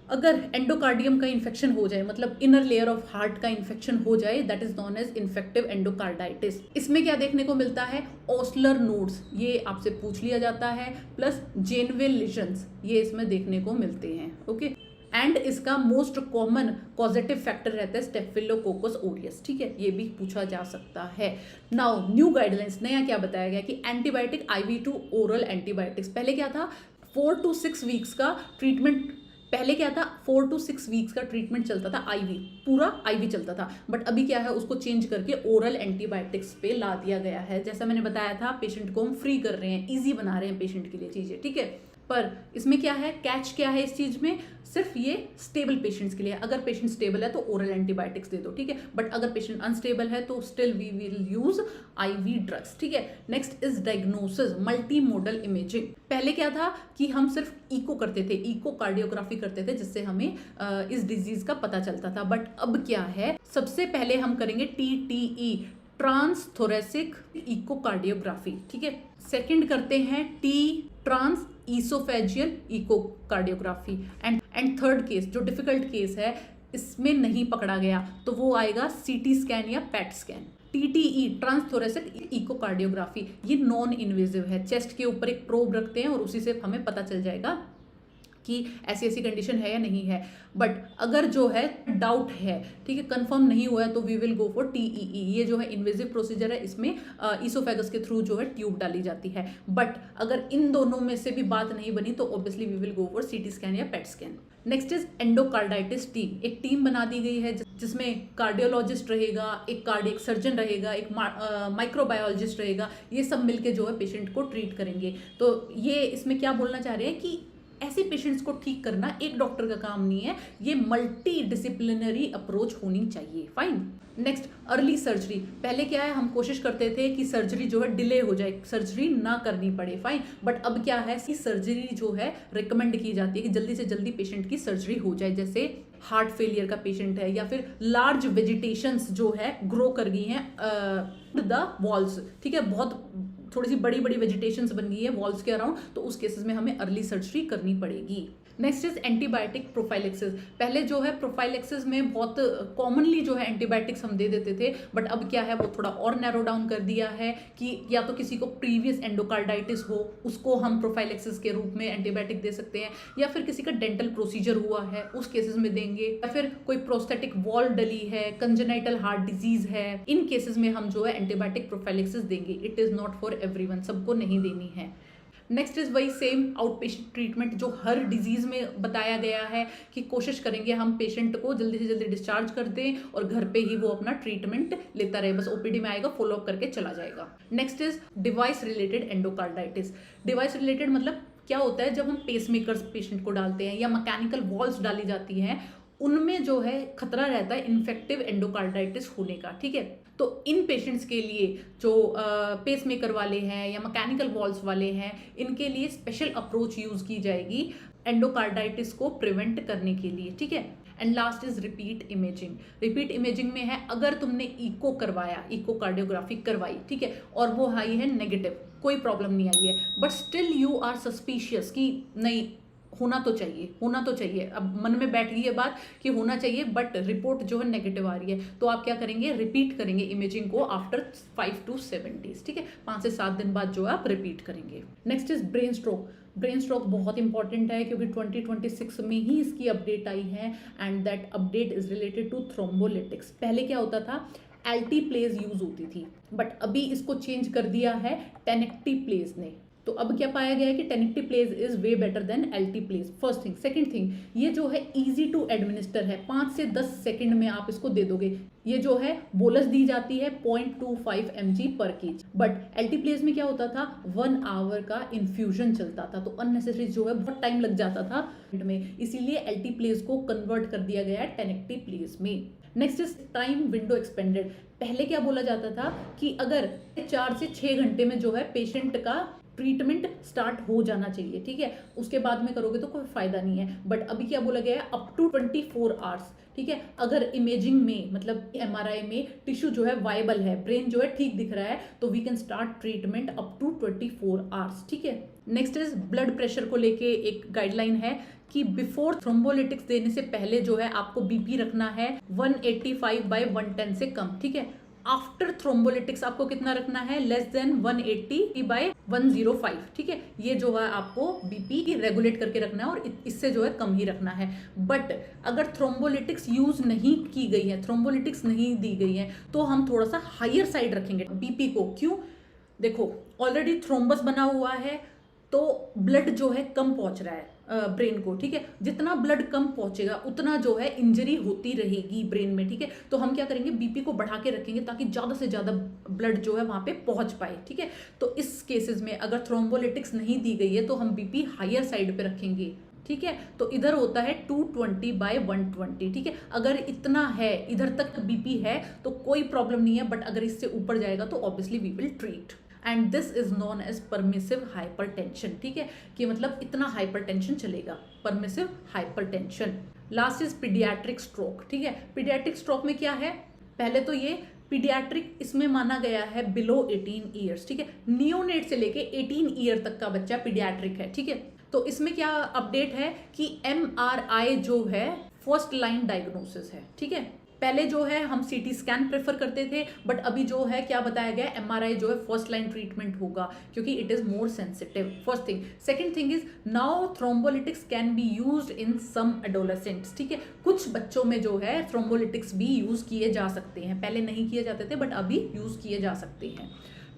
अगर एंडोकार्डियम का इन्फेक्शन हो जाए, मतलब इनर लेयर ऑफ हार्ट का इन्फेक्शन हो जाए, that is known as infective endocarditis. इसमें क्या देखने को मिलता है, ओस्लर नोड्स, ये आपसे पूछ लिया जाता है, प्लस जेनवेल लीजन्स, ये इसमें देखने को मिलते हैं। ओके, एंड इसका मोस्ट कॉमन पॉजिटिव फैक्टर रहता है स्टेफिलोकोकस ओरियस। ठीक है, ये भी पूछा जा सकता है। नाउ न्यू गाइडलाइंस, नया क्या बताया गया कि antibiotic IV to oral antibiotics. पहले क्या था, 4 to 6 वीक्स का ट्रीटमेंट, पहले क्या था 4 to 6 वीक्स का ट्रीटमेंट चलता था, आईवी, पूरा आईवी चलता था, बट अभी क्या है उसको चेंज करके ओरल एंटीबायोटिक्स पे ला दिया गया है। जैसा मैंने बताया था, पेशेंट को हम फ्री कर रहे हैं, इजी बना रहे हैं पेशेंट के लिए चीजें। ठीक है, पर इसमें क्या है, कैच क्या है इस चीज में, सिर्फ ये स्टेबल पेशेंट्स के लिए। अगर पेशेंट स्टेबल है तो ओरल एंटीबायोटिक्स दे दो। ठीक है, बट अगर पेशेंट अनस्टेबल है तो still we will use IV drugs. ठीक है, next is diagnosis, multi modal imaging. पहले क्या था कि हम सिर्फ इको करते थे, इको कार्डियोग्राफी करते थे, जिससे हमें इस डिजीज का पता चलता था, बट अब क्या है, सबसे पहले हम करेंगे TTE, ट्रांस थोरेसिक इकोकार्डियोग्राफी। ठीक है, सेकंड करते हैं trans oesophageal echocardiography. And third case जो डिफिकल्ट केस है, इसमें नहीं पकड़ा गया तो वो आएगा CT स्कैन या PET scan. TTE, trans thoracic echocardiography, ये नॉन इन्वेजिव है, चेस्ट के ऊपर एक प्रोब रखते हैं और उसी से हमें पता चल जाएगा कि ऐसी ऐसी कंडीशन है या नहीं है। बट अगर जो है डाउट है, ठीक है, कंफर्म नहीं हुआ है, तो we will go for TEE। ये जो है इन्वेजिव प्रोसीजर है, इसमें ईसोफेगस के थ्रू जो है ट्यूब डाली जाती है। बट अगर इन दोनों में से भी बात नहीं बनी तो obviously we will go for CT scan या PET scan. Next is endocarditis team. एक टीम बना दी गई है जिसमें कार्डियोलॉजिस्ट रहेगा, एक कार्डियक सर्जन रहेगा, एक माइक्रोबायोलॉजिस्ट रहेगा, ये सब मिलके जो है पेशेंट को ट्रीट करेंगे। तो ये इसमें क्या बोलना चाह रहे हैं कि ऐसे पेशेंट्स को ठीक करना एक डॉक्टर का काम नहीं है, ये मल्टी डिसिप्लिनरी अप्रोच होनी चाहिए। फाइन। Next, early surgery. पहले क्या है, हम कोशिश करते थे कि सर्जरी जो है डिले हो जाए, सर्जरी ना करनी पड़े। फाइन, बट अब क्या है कि सर्जरी जो है रिकमेंड की जाती है कि जल्दी से जल्दी पेशेंट की सर्जरी हो जाए। जैसे हार्ट फेलियर का पेशेंट है, या फिर लार्ज वेजिटेशंस जो है ग्रो कर गई हैं द वॉल्स। ठीक है, बहुत थोड़ी सी बड़ी बड़ी वेजिटेशंस बन गई है वॉल्स के अराउंड, तो उस केसेस में हमें अर्ली सर्जरी करनी पड़ेगी। Next is antibiotic prophylaxis. पहले जो है प्रोफाइलेक्सिस में बहुत कॉमनली जो है एंटीबायोटिक्स हम दे देते थे, बट अब क्या है वो थोड़ा और नैरो डाउन कर दिया है कि या तो किसी को प्रीवियस एंडोकार्डाइटिस हो, उसको हम प्रोफाइलेक्सिस के रूप में एंटीबायोटिक दे सकते हैं, या फिर किसी का डेंटल प्रोसीजर हुआ है उस केसेस में देंगे, या फिर कोई प्रोस्थेटिक वॉल डली है, कंजेनाइटल हार्ट डिजीज है, इन केसेस में हम जो है एंटीबायोटिक प्रोफाइलेक्सिस देंगे। It is not for everyone, सबको नहीं देनी है। नेक्स्ट इज वही सेम आउट पेशेंट ट्रीटमेंट जो हर डिजीज में बताया गया है कि कोशिश करेंगे हम पेशेंट को जल्दी से जल्दी डिस्चार्ज कर दें और घर पे ही वो अपना ट्रीटमेंट लेता रहे, बस OPD में आएगा, फॉलोअप करके चला जाएगा। Next is device related endocarditis. Device related मतलब क्या होता है जब हम पेसमेकर्स पेशेंट को डालते हैं या मैकेनिकल वॉल्व्स डाली जाती हैं, उनमें जो है खतरा रहता है इन्फेक्टिव एंडोकार्डाइटिस होने का, ठीक है। तो इन पेशेंट्स के लिए जो पेसमेकर वाले हैं या मैकेनिकल वॉल्व्स वाले हैं, इनके लिए स्पेशल अप्रोच यूज की जाएगी एंडोकार्डाइटिस को प्रिवेंट करने के लिए, ठीक है। And last is repeat imaging. Repeat imaging में है अगर तुमने इको करवाया, इको कार्डियोग्राफी करवाई, ठीक है, और वो आई है नेगेटिव, कोई प्रॉब्लम नहीं आई है, but still you are suspicious कि नहीं होना तो चाहिए, होना तो चाहिए, अब मन में बैठ गई है बात कि होना चाहिए, बट रिपोर्ट जो है नेगेटिव आ रही है, तो आप क्या करेंगे, रिपीट करेंगे इमेजिंग को आफ्टर 5 to 7 days, ठीक है, 5 से 7 दिन बाद जो है आप रिपीट करेंगे। Next is brain stroke. Brain stroke बहुत इंपॉर्टेंट है क्योंकि 2026 में ही इसकी अपडेट आई है and that update is related to thrombolytics. पहले क्या होता था, एल्टीप्लेज यूज होती थी, बट अभी इसको चेंज कर दिया है टेनेक्टिप्लेज ने। तो अब क्या पाया गया है कि tenecteplase is way better than alteplase, first thing. Second thing, ये जो है इजी टू एडमिनिस्टर है, 5 से 10 सेकंड में आप इसको दे दोगे। ये जो है बोलस दी जाती है 0.25 mg पर केजी, बट एल्टीप्लेज में क्या होता था, 1 आवर का इन्फ्यूजन चलता था, तो अननेसेसरी जो है बहुत टाइम लग जाता था में, इसीलिए एल्टीप्लेज को कन्वर्ट कर दिया गया है टेनेक्टिप्लेज में। Next is time window expanded. पहले क्या बोला जाता था कि अगर 4 से 6 घंटे में जो है पेशेंट का ट्रीटमेंट स्टार्ट हो जाना चाहिए, ठीक है, उसके बाद में करोगे तो कोई फायदा नहीं है, बट अभी क्या बोला गया है, अप टू 24 आवर्स, ठीक है। अगर इमेजिंग में मतलब MRI में टिश्यू जो है वायबल है, ब्रेन जो है ठीक दिख रहा है, तो we can start treatment up to 24 hours, ठीक है। नेक्स्ट इज ब्लड प्रेशर को लेके एक गाइडलाइन है कि बिफोर थ्रोम्बोलिटिक्स देने से पहले जो है आपको बीपी रखना है 185/110 से कम, ठीक है। आफ्टर थ्रोम्बोलिटिक्स आपको कितना रखना है, लेस देन 180/105, ठीक है। ये जो है आपको बीपी रेगुलेट करके रखना है और इससे जो है कम ही रखना है। बट अगर थ्रोम्बोलिटिक्स यूज नहीं की गई है, थ्रोम्बोलिटिक्स नहीं दी गई है, तो हम थोड़ा सा हायर साइड रखेंगे बीपी को। क्यों, देखो ऑलरेडी थ्रोम्बस बना हुआ है, तो ब्लड जो है कम पहुंच रहा है ब्रेन को, ठीक है। जितना ब्लड कम पहुंचेगा उतना जो है इंजरी होती रहेगी ब्रेन में, ठीक है। तो हम क्या करेंगे, बीपी को बढ़ा के रखेंगे ताकि ज्यादा से ज्यादा ब्लड जो है वहां पे पहुंच पाए, ठीक है। तो इस केसेस में अगर थ्रोम्बोलिटिक्स नहीं दी गई है तो हम बीपी हायर साइड पे रखेंगे, ठीक है। तो इधर होता है 220/120, ठीक है। अगर इतना है, इधर तक बीपी है तो कोई प्रॉब्लम नहीं है, बट अगर इससे ऊपर जाएगा तो obviously we will treat. And this is known as permissive hypertension, ठीक है, कि मतलब इतना हाइपरटेंशन चलेगा, permissive hypertension. Last is paediatric stroke, ठीक है। पीडियाट्रिक स्ट्रोक में क्या है, पहले तो ये पीडियाट्रिक इसमें माना गया है बिलो 18 ईयर्स, ठीक है। नियोनेट से लेके 18 ईयर तक का बच्चा पीडियाट्रिक है, ठीक है। तो इसमें क्या अपडेट है कि MRI जो है फर्स्ट लाइन डायग्नोसिस है, ठीक है। पहले जो है हम CT स्कैन प्रेफर करते थे, बट अभी जो है क्या बताया गया, MRI जो है फर्स्ट लाइन ट्रीटमेंट होगा क्योंकि it is more sensitive, first thing. Second thing is now thrombolytics can be used in some adolescents, ठीक है। कुछ बच्चों में जो है थ्रोम्बोलिटिक्स भी यूज किए जा सकते हैं, पहले नहीं किए जाते थे बट अभी यूज किए जा सकते हैं।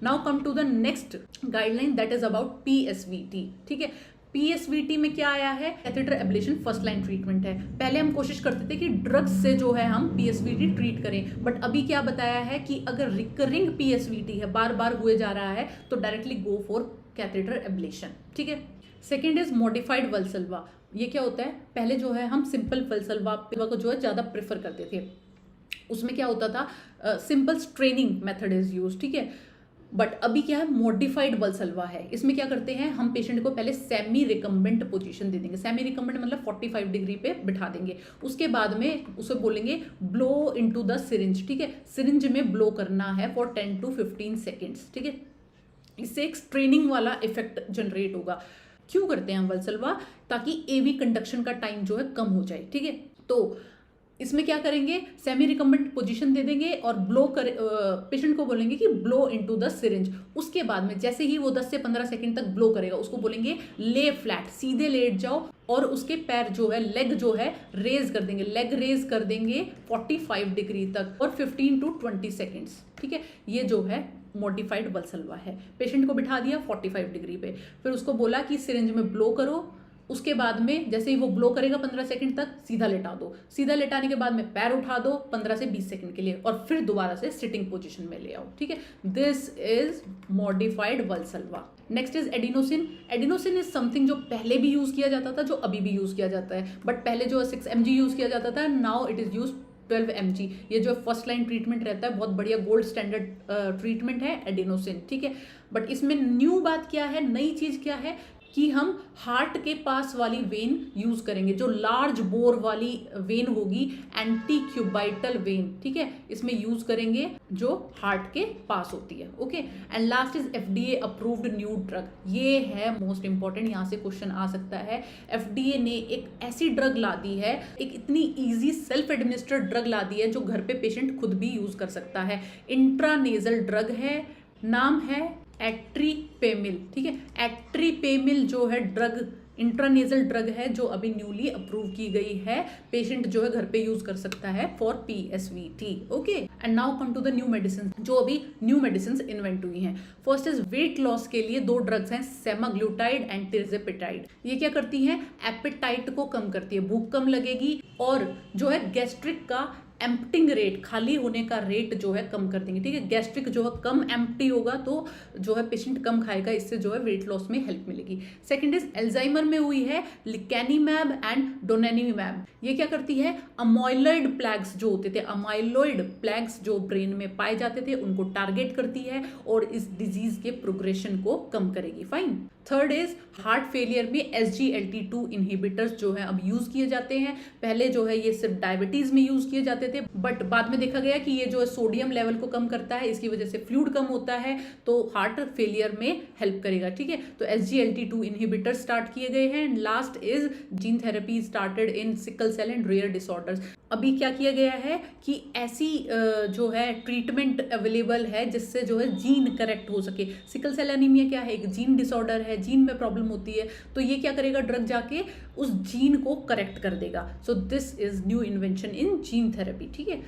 Now come to the next guideline that is about PSVT, ठीक है। PSVT में क्या आया है, catheter ablation first line treatment है। पहले हम कोशिश करते थे कि ड्रग्स से जो है हम PSVT ट्रीट करें, बट अभी क्या बताया है कि अगर रिकरिंग PSVT है, बार बार हुए जा रहा है, तो directly go for catheter ablation, ठीक है। Second is modified Valsalva. ये क्या होता है, पहले जो है हम सिंपल वल्सल्वा को जो है ज़्यादा प्रेफर करते थे, उसमें क्या होता था, simple straining method is use, ठीक है। बट अभी क्या है, मॉडिफाइड वल्सल्वा है। इसमें क्या करते हैं, हम पेशेंट को पहले सेमी रिकम्बेंट पोजीशन दे देंगे, सेमी रिकम्बेंट मतलब 45 डिग्री पे बिठा देंगे, उसके बाद में उसे बोलेंगे ब्लो इनटू द सिरिंज, ठीक है। सिरिंज में ब्लो करना है फॉर 10 to 15 सेकेंड्स, ठीक है। इससे एक स्ट्रेनिंग वाला इफेक्ट जनरेट होगा। क्यों करते हैं हम वल्सल्वा, ताकि AV कंडक्शन का टाइम जो है कम हो जाए, ठीक है। तो इसमें क्या करेंगे, सेमी रिकम्बेंट पोजीशन दे देंगे और ब्लो कर पेशेंट को बोलेंगे कि ब्लो इनटू द सिरिंज। उसके बाद में जैसे ही वो 10 से 15 सेकंड तक ब्लो करेगा, उसको बोलेंगे ले फ्लैट, सीधे लेट जाओ, और उसके पैर जो है, लेग जो है रेज कर देंगे, लेग रेज कर देंगे 45 डिग्री तक और 15 to 20 सेकेंड्स, ठीक है। ये जो है मॉडिफाइड वल्सल्वा है। पेशेंट को बिठा दिया 45 डिग्री पे, फिर उसको बोला कि सिरिंज में ब्लो करो, उसके बाद में जैसे ही वो ब्लो करेगा 15 सेकंड तक, सीधा लेटा दो, सीधा लेटाने के बाद में पैर उठा दो 15 से 20 सेकंड के लिए और फिर दोबारा से सिटिंग पोजीशन में ले आओ, ठीक है। This is modified Valsalva. Next is adenosine. Adenosine is something जो पहले भी यूज किया जाता था, जो अभी भी यूज किया जाता है, बट पहले जो 6 mg यूज किया जाता था, now it is use 12 mg। ये जो फर्स्ट लाइन ट्रीटमेंट रहता है, बहुत बढ़िया गोल्ड स्टैंडर्ड ट्रीटमेंट है एडिनोसिन, ठीक है। बट इसमें न्यू बात क्या है, नई चीज क्या है कि हम हार्ट के पास वाली वेन यूज करेंगे, जो लार्ज बोर वाली वेन होगी, एंटी क्यूबाइटल वेन, ठीक है, इसमें यूज करेंगे जो हार्ट के पास होती है। Okay, and last is FDA approved new drug. ये है मोस्ट इंपॉर्टेंट, यहाँ से क्वेश्चन आ सकता है। FDA ने एक ऐसी ड्रग ला दी है, एक इतनी इजी सेल्फ एडमिनिस्ट्रेड ड्रग ला दी है जो घर पे पेशेंट खुद भी यूज कर सकता है। इंट्रानेजल ड्रग है, नाम है एट्रीपेमिल, ठीक है। एट्रीपेमिल जो है ड्रग, इंट्रानेजल ड्रग है जो अभी न्यूली अप्रूव की गई है, पेशेंट जो है घर पे यूज कर सकता है for PSVT। Okay, and now come to the new medicine, जो अभी न्यू मेडिसिन इन्वेंट हुई हैं। फर्स्ट इज वेट लॉस के लिए 2 ड्रग्स हैं, सेमाग्लूटाइड एंड तिर्जेपिटाइड। ये क्या करती हैं, एपेटाइट को कम करती है, भूख कम लगेगी, और जो है गैस्ट्रिक का एम्प्टिंग रेट, खाली होने का रेट जो है कम कर देंगे, ठीक है। गैस्ट्रिक जो है कम एम्प्टी होगा तो जो है पेशेंट कम खाएगा, इससे जो है वेट लॉस में हेल्प मिलेगी। सेकंड इज एल्जाइमर में हुई है लिकेनिमैब एंड डोनेनिमैब। ये क्या करती है, अमाइलॉइड प्लैग्स जो होते थे, अमाइलॉइड प्लैग्स जो ब्रेन में पाए जाते थे, उनको टारगेट करती है और इस डिजीज के प्रोग्रेशन को कम करेगी। Fine. Third is heart failure में SGLT2 इनहिबिटर्स जो है अब यूज किए जाते हैं। पहले जो है ये सिर्फ डायबिटीज में यूज किए जाते थे, बट बाद में देखा गया कि ये जो है सोडियम लेवल को कम करता है, इसकी वजह से फ्लूइड कम होता है, तो हार्ट फेलियर में हेल्प करेगा, ठीक है। तो SGLT2 इनहिबिटर स्टार्ट किए गए हैं। Last is gene therapy started in sickle cell and rare disorders. अभी क्या किया गया है कि ऐसी जो है ट्रीटमेंट अवेलेबल है जिससे जो है जीन करेक्ट हो सके। सिकल सेल एनीमिया क्या है, एक जीन डिसऑर्डर है, जीन में प्रॉब्लम होती है, तो ये क्या करेगा, ड्रग जाके उस जीन को करेक्ट कर देगा। सो this is new invention in gene therapy, ठीक है।